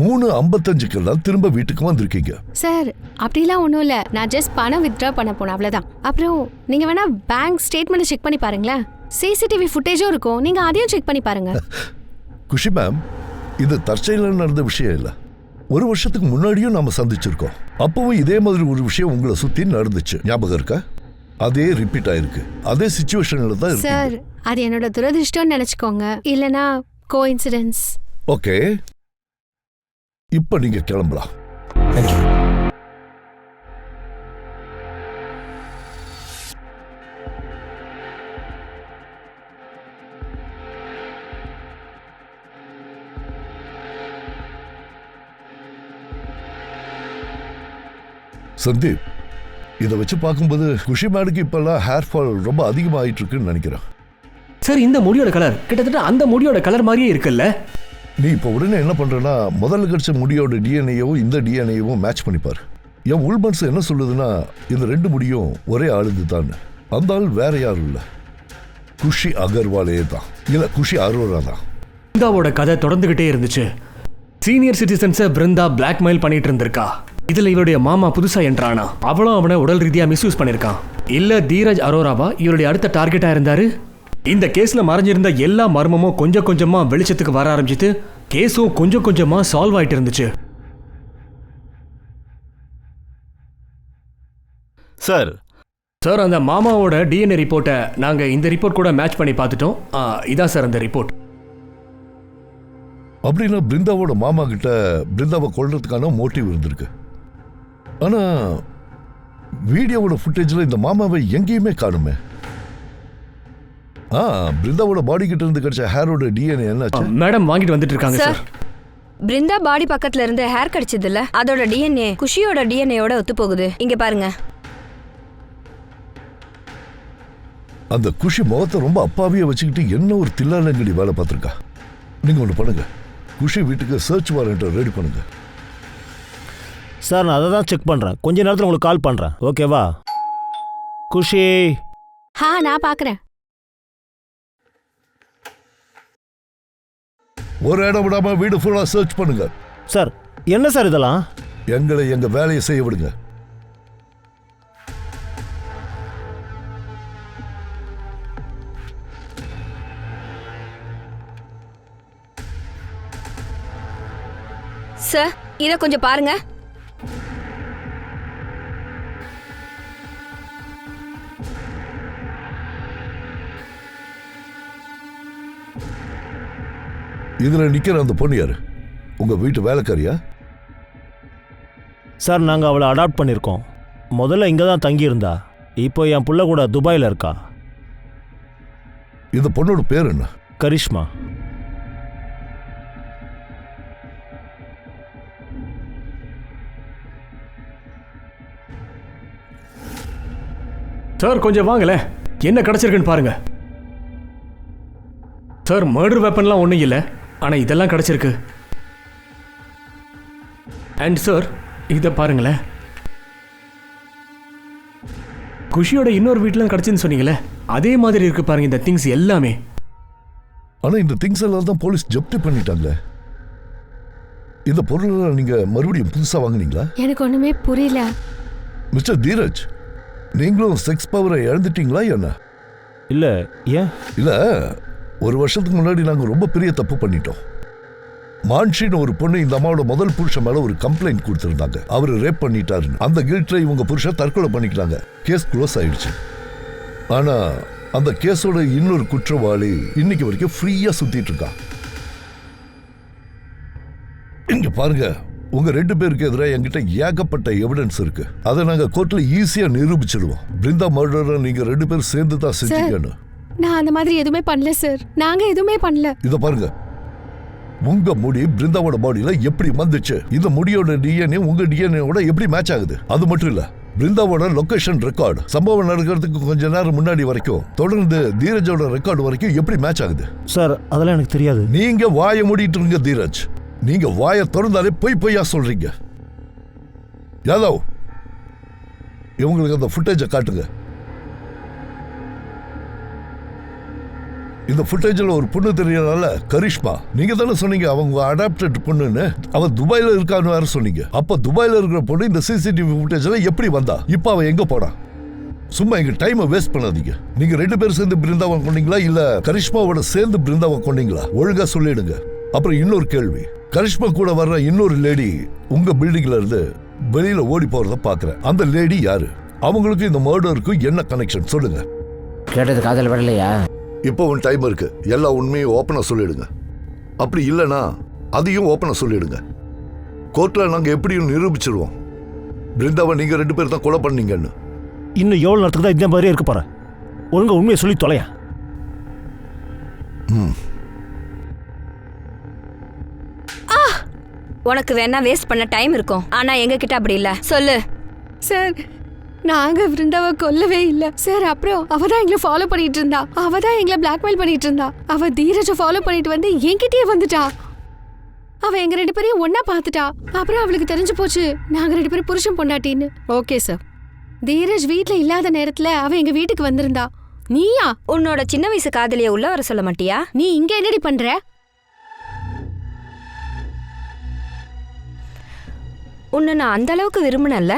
3:55க்கெல்லாம் திரும்ப வீட்டுக்கு வந்திருக்கீங்க. சார், அப்படிலாம் ஒன்றும் இல்லை. நான் ஜஸ்ட் பணம் வித்ட்ரா பண்ண போனேன், அவ்வளோதான். அப்புறம் நீங்கள் வேணா பேங்க் ஸ்டேட்மெண்ட் செக் பண்ணி பாருங்களேன். சிசிடிவி ஃபுட்டேஜும் இருக்கும், நீங்கள் அதையும் செக் பண்ணி பாருங்க. குஷி மேம், இது தற்செயலாக நடந்த விஷயம் இல்லை. 1 வருஷத்துக்கு முன்னாடியும் நாம சந்திச்சிருக்கோம். அப்பவும் இதே மாதிரி ஒரு விஷயம் உங்களை சுத்தி நடந்துச்சு, ஞாபகம் இருக்கா? அதே ரிப்பீட் ஆயிருக்கு. அதே சிச்சுவேஷன்ல தான் இருக்கு. சார், அது என்னோட துரதிர்ஷ்டம்னு நினைச்சுக்கோங்க, இல்லனா கோஇன்சிடென்ஸ். ஓகே, இப்போ நீங்க கிளம்பலாம். சந்தீப், இதை வச்சு பார்க்கும்போது குஷி மேடுக்கு இப்பெல்லாம் ஹேர் ஃபால் ரொம்ப அதிகமாகிட்டு இருக்குன்னு நினைக்கிறேன். சார், இந்த முடியோட கலர் கிட்டத்தட்ட அந்த முடியோட கலர் மாதிரியே இருக்குல்ல? நீ இப்போ உடனே என்ன பண்றேன்னா, முதல்ல கிடைச்ச முடியோட டிஎன்ஏவும் இந்த டிஎன்ஏவும் மேட்ச் பண்ணிப்பார். என் உள்மனசு என்ன சொல்லுதுன்னா, இந்த 2 முடியும் ஒரே ஆளுது தான். அந்த ஆள் வேற யாரும் இல்லை, குஷி அகர்வாலே தான். இல்ல, குஷி அரோரா தான். பிருந்தாவோட கதை தொடர்ந்துகிட்டே இருந்துச்சு. சீனியர் சிட்டிசன்ஸை பிருந்தா பிளாக்மெயில் பண்ணிட்டு இருந்திருக்கா. இதுல இவருடைய மாமா புதுசா என்றானா, அவளும் அவனை உடல் ரீதியா மிஸ்யூஸ் பண்ணிருக்கான். இல்ல தீரஜ் அரோராவா இவருடைய அடுத்த டார்கெட்டா இருந்தாரு? இந்த கேஸ்ல மறைஞ்சிருந்த எல்லா மர்மமும் கொஞ்சம் கொஞ்சமா வெளிச்சத்துக்கு வர ஆரம்பிச்சிட்டு கேஸும் கொஞ்சம் கொஞ்சமா சால்வ் ஆயிட்டு இருந்துச்சு. சார், அந்த மாமாவோட டிஎன்ஏ ரிப்போர்ட்டை நாங்க இந்த ரிப்போர்ட் கூட மேட்ச் பண்ணி பார்த்துட்டோம். இதான் சார் அந்த ரிப்போர்ட். அப்படின்னா பிருந்தாவோட மாமா கிட்ட பிருந்தாவை கொல்றதுக்கான மோட்டிவ் இருந்திருக்கு. ஆனா வீடியோவோட ஃபுட்டேஜ்ல இந்த மாமாவை எங்கேயுமே காணுமே. பிருந்தாவோட பாடி கிட்ட இருந்து கிடைச்ச ஹேரோட டிஎன்ஏ என்னாச்சு? மேடம் வாங்கிட்டு வந்துட்டு இருக்காங்க சார். பிருந்தா பாடி பக்கத்துல இருந்து ஹேர் கிடைச்சது இல்ல, அதோட டிஎன்ஏ குஷியோட டிஎன்ஏயோட ஒத்து போகுது. இங்க பாருங்க. அந்த குஷி முகத்தை ரொம்ப அப்பாவியா வச்சுக்கிட்டு என்ன ஒரு தில்லாலங்கடி வேலை பார்த்துருக்கா. நீங்க ஒன்று பண்ணுங்க, குஷி வீட்டுக்கு சர்ச் வாரண்ட் ரெடி பண்ணுங்க. சார் நான் அதை தான் செக் பண்ணுறேன். கொஞ்ச நேரத்தில் உங்களுக்கு கால் பண்ணுறேன், ஓகேவா? குஷி. நான் பார்க்குறேன். ஒரு இடம் விடாம வீடு ஃபுல்லா சர்ச் பண்ணுங்க. சார் என்ன சார் இதெல்லாம்? எங்களை எங்க வேலையை செய்ய விடுங்க. சார் இத கொஞ்சம் பாருங்க. இதுல நிக்கிற அந்த பொண்ணு யாரு? உங்க வீட்டு வேலைக்காரியா? சார் நாங்கள் அவளை அடாப்ட் பண்ணியிருக்கோம். முதல்ல இங்கே தான் தங்கியிருந்தா, இப்போ என் புள்ள கூட துபாயில் இருக்கா. இந்த பொண்ணோட பேர் என்ன? கரிஷ்மா. சார் கொஞ்சம் வாங்கல, என்ன கிடைச்சிருக்குன்னு பாருங்க. சார் மர்டர் வெப்பன்லாம் ஒன்றும் இல்லை, ஆனால் இதெல்லாம் கிடைச்சிருக்கு. அண்ட் சார் இதை பாருங்களேன், குஷியோட இன்னொரு வீட்டில் கிடைச்சுன்னு சொன்னீங்களே, அதே மாதிரி இருக்கு பாருங்க இந்த திங்ஸ் எல்லாமே. ஆனா இந்த திங்ஸ் எல்லாம் தான் போலீஸ் ஜப்தி பண்ணிட்டாங்க. இந்த பொருள் நீங்க மறுபடியும் புதுசா வாங்குனீங்களா? எனக்கு ஒண்ணுமே புரியல. மிஸ்டர் தீரஜ், நீங்களும் செக்ஸ் பவரை இழந்துட்டீங்களா என்ன? இல்லை. ஏன் இல்ல, ஒரு வருஷத்துக்கு முன்னாடி நாங்க ரொம்ப பெரிய தப்பு பண்ணிட்டோம். மான்ஷின்னு ஒரு பொண்ணு இந்த அம்மாவோட முதல் புருஷன் மேல ஒரு கம்ப்ளைண்ட் கொடுத்திருந்தாங்க. அவரு ரேப் பண்ணிட்டாருன்னு. அந்த கில்ட்ல இவங்க புருஷன் தற்கொலை பண்ணிக்கிறாங்க. கேஸ் க்ளோஸ் ஆயிடுச்சு. ஆனா அந்த கேஸோட இன்னொரு குற்றவாளி இன்னைக்கு வரைக்கும் ஃப்ரீயா சுத்திட்டு இருக்கா. இங்க பாருங்க, உங்க 2 பேருக்கு எதிராக என்கிட்ட ஏகப்பட்ட எவிடன்ஸ் இருக்கு. அதை நாங்க கோர்ட்ல ஈஸியா நிரூபிச்சிடுவோம். பிருந்தா மர்டரை நீங்க 2 பேரும் சேர்ந்து தான் செஞ்சீங்கன்னு. நான் அந்த மாதிரி எதுவுமே பண்ணல சார். நாங்க எதுவுமே பண்ணல. இத பாருங்க, உங்க முடி பிருந்தாவோட பாடியில எப்படி வந்துச்சு? இந்த முடியோட டிஎன்ஏ உங்க டிஎன்ஏவோட எப்படி மேட்ச் ஆகுது? அது மட்டும் இல்ல, பிருந்தாவோட லொகேஷன் ரெக்கார்டு சம்பவம் நடக்கிறதுக்கு கொஞ்ச நேரம் முன்னாடி வரைக்கும் தொடர்ந்து தீரஜோட ரெக்கார்டு வரைக்கும் எப்படி மேட்ச் ஆகுது? சார் அதெல்லாம் எனக்கு தெரியாது. நீங்க வாயை மூடிட்டு இருங்க தீரஜ். நீங்க வாயை திறந்தாலே பொய்யா சொல்றீங்க. யாதவ், இவங்களுக்கு அந்த ஃபுட்டேஜை காட்டுங்க. இந்த ஃபுட்டேஜில் ஒரு பொண்ணு தெரியறனால கரிஷ்மா, நீங்க தானே சொன்னீங்க அவங்க அடாப்டட் பொண்ணுன்னு. அவ துபாயில இருக்கான்னு வேற சொன்னீங்க. அப்ப துபாயில இருக்கிற பொண்ணு இந்த சிசிடிவி ஃபுட்டேஜ்ல எப்படி வந்தா? இப்ப அவ எங்க போனா? சும்மா எங்க டைமை வேஸ்ட் பண்ணாதீங்க. நீங்க 2 பேரும் சேர்ந்து பிருந்தாவை கொண்டீங்களா இல்ல கரிஷ்மாவோட சேர்ந்து பிருந்தாவை கொண்டீங்களா? ஒழுங்கா சொல்லிடுங்க. அப்புறம் இன்னொரு கேள்வி, கரிஷ்மா கூட வர்ற இன்னொரு லேடி உங்க பில்டிங்ல இருந்து வெளியில ஓடி போறத பாக்குறேன். அந்த லேடி யாரு? அவங்களுக்கு இந்த மர்டருக்கு என்ன கனெக்ஷன் சொல்லுங்க. கேட்டது காதல் விடலையா? இப்போ உன் டைம் இருக்கு. எல்லா உண்மையும் ஓப்பனா சொல்லிடுங்க. அப்படி இல்லைன்னா அதையும் ஓப்பனா சொல்லிடுங்க. கோர்ட்ல நாங்க எப்படியும் நிரூபிச்சிருவோம் பிருந்தாவை நீங்க 2 பேர் தான் கொலை பண்ணீங்கன்னு. இன்னும் எவ்வளவு நேரத்துக்கு தான் இந்த மாதிரியே இருக்க போறேன்? ஒழுங்கா உண்மையை சொல்லி தொலையா. உனக்கு வேணா வேஸ்ட் பண்ண டைம் இருக்கும், ஆனா எங்க கிட்ட அப்படி இல்ல. சொல்லு. சார் நாங்க பிருந்தாவை கொல்லவே இல்ல சார். அப்புறம் அவ தான் எங்களை ஃபாலோ பண்ணிட்டு இருந்தா. அவ தான் எங்களை பிளாக்மெயில் பண்ணிட்டு இருந்தா. அவ தீரஜை ஃபாலோ பண்ணிட்டு வந்து என்கிட்டயே வந்துட்டா. அவ எங்க 2 பேரையும் ஒன்னா பாத்துட்டா. அப்புறம் அவளுக்கு தெரிஞ்சு போச்சு நாங்க 2 பேரும் புருஷன் பொண்டாட்டின்னு. ஓகே சார், தீரஜ் வீட்ல இல்லாத நேரத்துல அவ எங்க வீட்டுக்கு வந்திருந்தா. நீயா உன்னோட சின்ன வயசு காதலிய உள்ள வர சொல்ல மாட்டியா? நீ இங்க என்னடி பண்ற? உன்னை நான் அந்த அளவுக்கு விரும்பினல்ல.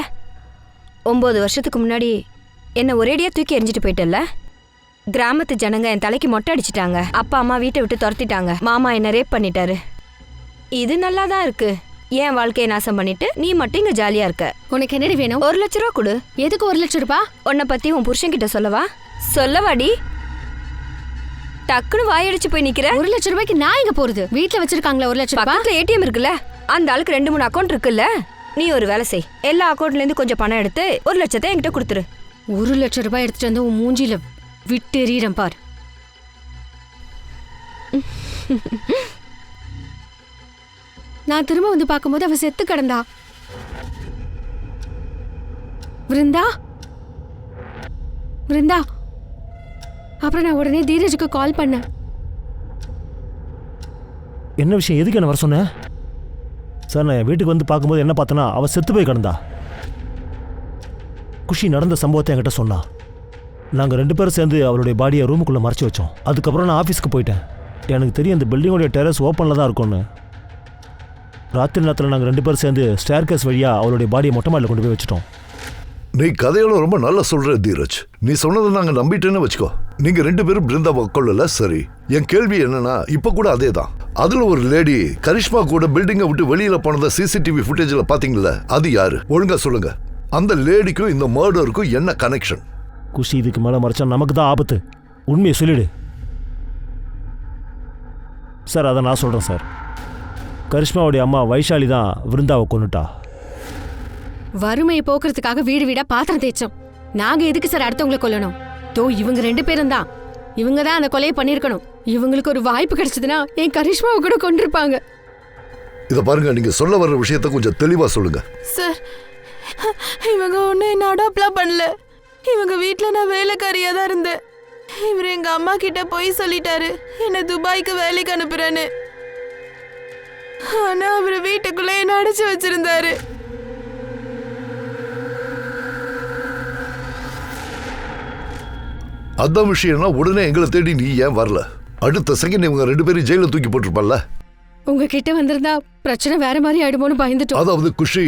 9 வருஷத்துக்கு முன்னாடி என்னை ஒரேடியா தூக்கி எறிஞ்சிட்டு போயிட்டல்ல. கிராமத்து ஜனங்க என் தலைக்கு மொட்டை அடிச்சிட்டாங்க. அப்பா அம்மா வீட்டை விட்டு துரத்திட்டாங்க. மாமா என்ன ரேப் பண்ணிட்டாரு. இது நல்லா தான் இருக்கு. என் வாழ்க்கையை நாசம் பண்ணிட்டு நீ மட்டும் இங்க ஜாலியா இருக்க. உனக்கு என்னடி வேணும்? 1 லட்ச ரூபா கொடு. எதுக்கு 1 லட்சம் ரூபாய்? உன்னை பத்தி உன் புருஷன் கிட்ட சொல்லவா? சொல்லவாடி. டக்குன்னு வாயடிச்சு போய் நிக்கிற. 1 லட்சம் ரூபாய்க்கு நான் எங்க போறது? வீட்ல வச்சிருக்காங்களா 1 லட்சம் ரூபாய்? பக்கத்துல ஏடிஎம் இருக்குல்ல, அந்த ஆளுக்கு 2-3 அக்கௌண்ட் இருக்குல்ல. நீ ஒரு வேலை செய், எல்லா அக்கௌண்ட்ல இருந்து கொஞ்சம் பணம் எடுத்து 1 லட்சத்தை என்கிட்ட கொடுத்துரு. 1 லட்சம் ரூபாய் எடுத்துட்டு வந்து உன் மூஞ்சில விட்டு எறியறேன் பார். நான் திரும்ப வந்து பார்க்கும்போது அவ செத்து கிடந்தா. விருந்தா விருந்தா. அப்புறம் நான் உடனே தீரஜுக்கு கால் பண்ணேன். என்ன விஷயம்? எதுக்கு என்ன வர சொன்னேன்? சார், நான் என் வீட்டுக்கு வந்து பார்க்கும்போது என்ன பார்த்தேன்னா அவள் செத்து போய் கிடந்தா. குஷி நடந்த சம்பவத்தை என்கிட்ட சொன்னா. நாங்கள் 2 பேரும் சேர்ந்து அவளுடைய பாடியை ரூமுக்குள்ளே மறைச்சி வச்சோம். அதுக்கப்புறம் நான் ஆஃபீஸ்க்கு போயிட்டேன். எனக்கு தெரியும் இந்த பில்டிங்கோடைய டெரஸ் ஓப்பனில் தான் இருக்கும்னு. ராத்திரி நேரத்தில் நாங்கள் 2 பேரும் சேர்ந்து ஸ்டேர்கேஸ் வழியாக அவளுடைய பாடியை மொட்டை மாடியில் கொண்டு போய் வச்சுட்டோம். நீ கதையெல்லாம் ரொம்ப நல்லா சொல்ற தீரஜ். நீ சொன்னதை நாங்க நம்பிட்டேன்னு வச்சுக்கோ. நீங்க 2 பேரும் பிருந்தாவை கொள்ளல, சரி. என் கேள்வி என்னன்னா, இப்ப கூட அதே தான். அதுல ஒரு லேடி கரிஷ்மா கூட பில்டிங்கை விட்டு வெளியில போனத சிசிடிவி ஃபுட்டேஜ்ல பாத்தீங்கல்ல, அது யாரு? ஒழுங்கா சொல்லுங்க. அந்த லேடிக்கும் இந்த மர்டருக்கும் என்ன கனெக்ஷன்? குஷி இதுக்கு மேலே மறைச்சா நமக்கு தான் ஆபத்து. உண்மையை சொல்லிடு சார். அதை நான் சொல்கிறேன் சார். கரிஷ்மாவுடைய அம்மா வைஷாலி தான் விருந்தாவை கொன்னுட்டா. வறுமையை போக்குறதுக்காக வீடு வீடா பாத்திரம் தேய்ச்சோம். நாங்க எதுக்கு சார் அடுத்தவங்களை கொல்லணும்? இவங்க 2 பேரும் தான். இவங்க தான் அந்த கொலையை பண்ணிருக்கணும். இவங்களுக்கு ஒரு வாய்ப்பு கிடைச்சதுன்னா என் கரிஷ்மாவை கூட கொண்டிருப்பாங்க. இத பாருங்க, நீங்க சொல்ல வர்ற விஷயத்த கொஞ்சம் தெளிவா சொல்லுங்க. சார், இவங்க ஒன்றும் என்ன அடாப்ட்லாம் பண்ணல. இவங்க வீட்டில் நான் வேலைக்காரியா தான் இருந்தேன். இவர் எங்க அம்மா கிட்ட போய் சொல்லிட்டாரு என்ன துபாய்க்கு வேலைக்கு அனுப்புறேன்னு. ஆனா அவர் வீட்டுக்குள்ள என்ன அடைச்சு வச்சிருந்தாரு. அதான் விஷயம்னா உடனே எங்களை தேடி நீ ஏன் வரல? அடுத்த செகண்ட் இவங்க 2 பேரும் ஜெயில தூக்கி போட்டிருப்பல்ல. உங்ககிட்ட வந்திருந்தா பிரச்சனை வேற மாதிரி ஆயிடுமோன்னு பயந்துட்டோம். அதாவது குஷி,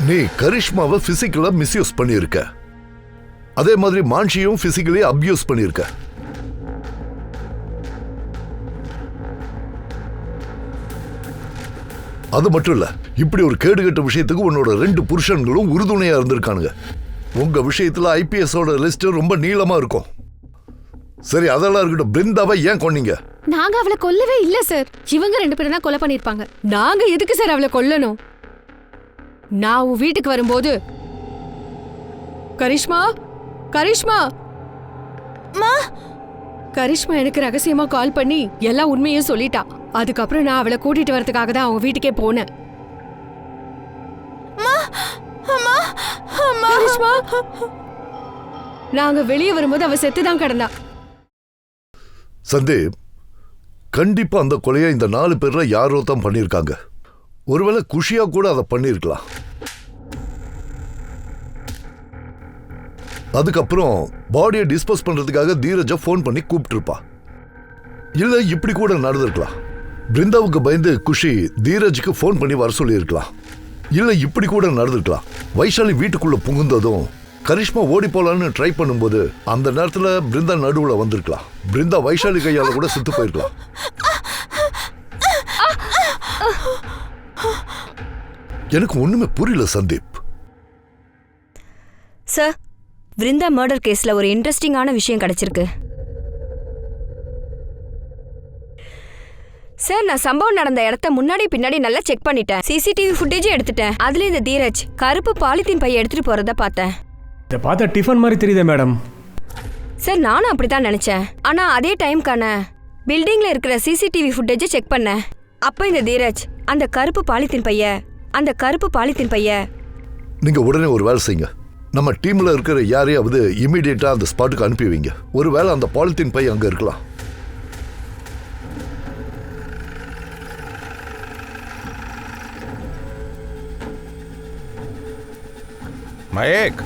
நீ கரிஷ்மாவை பிசிக்கலா மிஸ்யூஸ் பண்ணியிருக்க. அதே மாதிரி மான்ஷியும் பிசிக்கலி அபியூஸ் பண்ணியிருக்க. அது மட்டும் இல்ல, இப்படி ஒரு கேடுகட்ட விஷயத்துக்கு உன்னோட 2 புருஷன்களும் உறுதுணையா இருந்திருக்கானுங்க. உங்க விஷயத்துல ஐபிஎஸோட லிஸ்ட் ரொம்ப நீளமா இருக்கும். சரி, அதெல்லாம் இருக்கட்டும். பிருந்தாவை ஏன் கொன்னீங்க? நாங்க அவளை கொல்லவே இல்ல சார். இவங்க 2 பேரும் தான் கொலை பண்ணிருப்பாங்க. நாங்க எதுக்கு சார் அவளை கொல்லணும்? நான் உன் வீட்டுக்கு வரும்போது கரிஷ்மா கரிஷ்மா கரிஷ்மா எனக்கு ரகசியமா கால் பண்ணி எல்லா உண்மையும் சொல்லிட்டா. அதுக்கப்புறம் நான் அவளை கூட்டிட்டு வரதுக்காக தான் அவங்க வீட்டுக்கே போனேன். கரிஷ்மா, நாங்க வெளியே வரும்போது அவ செத்துதான் கிடந்தா. சந்தேப், கண்டிப்பா அந்த கொலையை இந்த 4 பேர்ல யாரோ தான் பண்ணியிருக்காங்க. ஒருவேளை குஷியா கூட அதை பண்ணியிருக்கலாம். அதுக்கப்புறம் பாடியை டிஸ்போஸ் பண்றதுக்காக தீரஜ ஃபோன் பண்ணி கூப்பிட்டுருப்பா. இல்ல இப்படி கூட நடந்திருக்கலாம். பிருந்தாவுக்கு பயந்து குஷி தீரஜுக்கு ஃபோன் பண்ணி வர சொல்லியிருக்கலாம். இல்ல இப்படி கூட நடந்திருக்கலாம். வைஷாலி வீட்டுக்குள்ள புகுந்ததும் கரிஷ்மா ஓடி போலான்னு ட்ரை பண்ணும்போது அந்த நேரத்துல பிருந்தா நடுவுல வந்திருக்கலாம். பிருந்தா வைஷாலி கையால கூட செத்து போயிருக்கலாம். எனக்கு ஒண்ணுமே புரியல சந்தீப். சார், விருந்தா மர்டர் கேஸ்ல ஒரு இன்ட்ரெஸ்டிங்கான விஷயம் கிடைச்சிருக்கு சார். நான் சம்பவம் நடந்த இடத்த முன்னாடி பின்னாடி நல்லா செக் பண்ணிட்டேன். சிசிடிவி ஃபுட்டேஜ் எடுத்துட்டேன். அதுல இந்த தீரஜ் கருப்பு பாலித்தீன் பையை எடுத்துட்டு போறத பார்த்தேன். இதை பார்த்தா டிஃபன் மாதிரி தெரியுதே மேடம். சார், நானும் அப்படித்தான் நினைச்சேன். ஆனா அதே டைம்க்கான பில்டிங்ல இருக்கிற சிசிடிவி ஃபுட்டேஜை செக் பண்ணேன். அப்ப இந்த தீரஜ் அந்த கருப்பு பாலித்தீன் பைய நீங்க உடனே ஒரு வேலை செய்யுங்க. நம்ம டீம்ல இருக்கிற யாரையாவது இமீடியட்டா அந்த ஸ்பாட்டுக்கு அனுப்பி வைங்க. ஒருவேளை அந்த பாலித்தீன் பை அங்க இருக்கலாம். மயேக்,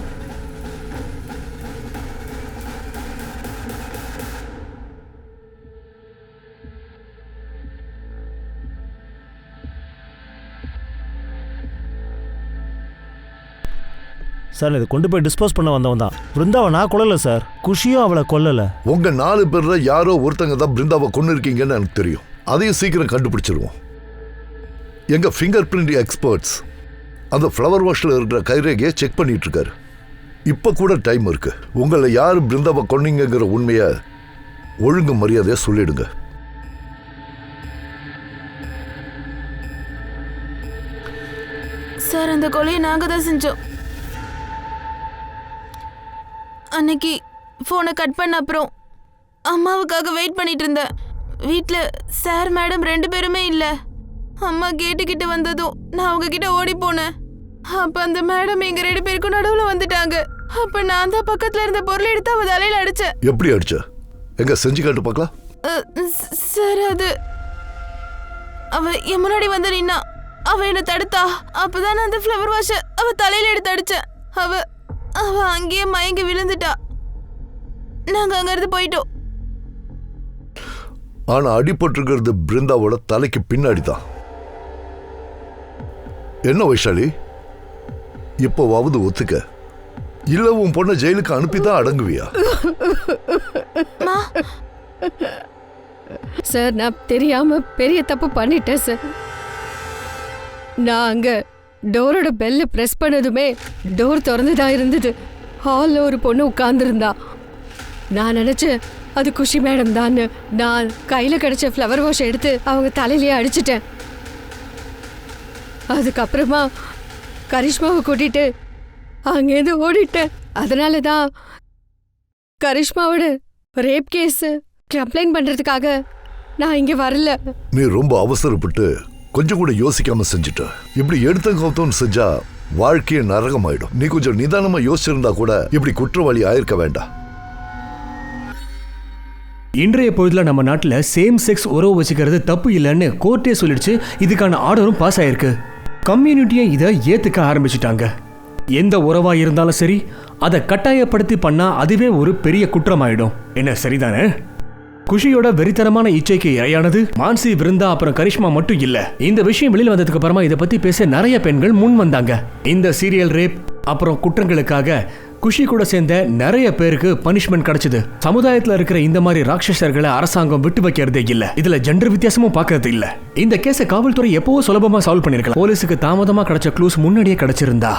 சார், இதை கொண்டு போய் டிஸ்போஸ் பண்ண வந்தவன் தான். பிருந்தாவை நான் கொல்லல சார். குஷியும் அவளை கொல்லல. உங்க 4 பேர்ல யாரோ ஒருத்தங்க தான் பிருந்தாவை கொண்டு இருக்கீங்கன்னு எனக்கு தெரியும். அதையும் சீக்கிரம் கண்டுபிடிச்சிருவோம். எங்க ஃபிங்கர் பிரிண்ட் எக்ஸ்பர்ட்ஸ் அந்த ஃப்ளவர் வாஷ்ல இருக்கிற கைரேகையை செக் பண்ணிட்டு இருக்காரு. இப்ப கூட டைம் இருக்கு. உங்களை யாரு பிருந்தாவை கொன்னீங்கிற உண்மையை ஒழுங்கு மரியாதையா சொல்லிடுங்க. சார் அந்த கொலையை நாங்க தான் செஞ்சோம். அன்னைக்கு ஃபோனை கட் பண்ண அப்புறம் அம்மாவுக்காக வெயிட் பண்ணிட்டு இருந்தேன். வீட்டில் சார் மேடம் 2 பேருமே இல்லை. அம்மா கேட்டுக்கிட்டு வந்ததும் நான் அவங்க கிட்ட ஓடி போனேன். அப்ப அந்த மேடம் எங்க 2 பேருக்கும் நடுவுல வந்துட்டாங்க. அப்ப நான் தான் பக்கத்துல இருந்த பொருளை எடுத்து அவ தலையில அடிச்சேன். எப்படி அடிச்ச? எங்க செஞ்சு காட்டு பார்க்கலாம். சார் அது அவ என் முன்னாடி வந்து நின்னா. அவ என்ன தடுத்தா. அப்பதான் நான் அந்த ஃப்ளவர் வாஷ அவ தலையில எடுத்து அடிச்சேன். அவ அவ அங்கேயே மயங்கி விழுந்துட்டா. நாங்க அங்க இருந்து போயிட்டோம். ஆனா அடிபட்டிருக்கிறது பிருந்தாவோட தலைக்கு பின்னாடி தான். என்ன வைஷாலி, இப்போவாவது ஒத்துக்க, இல்ல உன் பொண்ணை ஜெயிலுக்கு அனுப்பிதான் அடங்குவியா? சார் நான் தெரியாம பெரிய தப்பு பண்ணிட்டேன் சார். நான் அங்க டோரோட பெல்ல பிரஸ் பண்ணதுமே டோர் திறந்துதான் இருந்தது. ஹாலில் ஒரு பொண்ணு உட்கார்ந்துருந்தா. நான் நினைச்சேன் அது குஷி மேடம் தான். நான் கையில கிடைச்ச ஃப்ளவர் வாஷ் எடுத்து அவங்க தலையிலேயே அடிச்சிட்டேன். அதுக்கப்புறமா கரிஷ்மாவை கூட்டிட்டு அங்கேருந்து ஓடிட்டேன். அதனால தான் கரிஷ்மாவோட ரேப் கேஸ் கம்ப்ளைண்ட் பண்றதுக்காக நான் இங்க வரல. நீ ரொம்ப அவசரப்பட்டு கொஞ்சம் கூட யோசிக்காம செஞ்சுட்ட. இப்படி எடுத்த கௌத்தம் செஞ்சா வாழ்க்கையே நரகமாயிடும். நீ கொஞ்சம் நிதானமா யோசிச்சிருந்தா கூட இப்படி குற்றவாளி ஆயிருக்க வேண்டாம். இன்றைய பொழுதுல நம்ம நாட்டில் சேம் செக்ஸ் உறவு வச்சுக்கிறது தப்பு இல்லைன்னு கோர்ட்டே சொல்லிடுச்சு. இதுக்கான ஆர்டரும் பாஸ் ஆயிருக்கு. கம்யூனிட்டியை இதை ஏத்துக்க ஆரம்பிச்சுட்டாங்க. எந்த உறவா இருந்தாலும் சரி, அதை கட்டாயப்படுத்தி பண்ணா அதுவே ஒரு பெரிய குற்றமாயிடும். என்ன சரிதானே? குஷியோட வெறித்தனமான இச்சைக்கு இரையானது மான்சி, விருந்தா அப்புறம் கரிஷ்மா மட்டும் இல்ல. இந்த விஷயம் வெளியில் வந்ததுக்கு அப்புறமா இதை பத்தி பேச நிறைய பெண்கள் முன் வந்தாங்க. இந்த சீரியல் ரேப் அப்புறம் குற்றங்களுக்காக குஷி கூட சேர்ந்த நிறைய பேருக்கு பனிஷ்மெண்ட் கிடைச்சது. சமுதாயத்துல இருக்கிற இந்த மாதிரி ராட்சசர்களை அரசாங்கம் விட்டு வைக்கிறதே இல்ல. இதுல ஜெண்டர் வித்தியாசமும் பார்க்கறது இல்ல. இந்த கேஸை காவல்துறை எப்பவோ சுலபமா சால்வ் பண்ணிருக்கலாம். போலீஸுக்கு தாமதமா கிடைச்ச க்ளூஸ் முன்னாடியே கிடைச்சிருந்தா.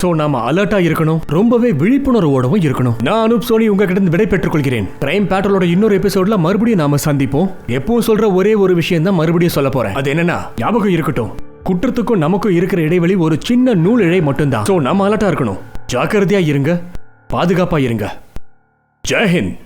சோ நாம அலர்ட்டா இருக்கணும், ரொம்பவே விழிப்புணர்வோடவும் இருக்கணும். நான் அனுப் சோனி உங்ககிட்ட இருந்து விடை பெற்றுக் கொள்கிறேன். கிரைம் பேட்ரோலோட இன்னொரு எபிசோட்ல மறுபடியும் நாம சந்திப்போம். எப்பவும் சொல்ற ஒரே ஒரு விஷயம் தான் மறுபடியும் சொல்ல போறேன். அது என்னன்னா, ஞாபகம் இருக்கட்டும், குற்றத்துக்கும் நமக்கும் இருக்கிற இடைவெளி ஒரு சின்ன நூல் இழை மட்டும்தான். சோ நாம அலர்ட்டா இருக்கணும், ஜாக்கிரதையா இருங்க, பாதுகாப்பா இருங்க. ஜெய் ஹிந்த்.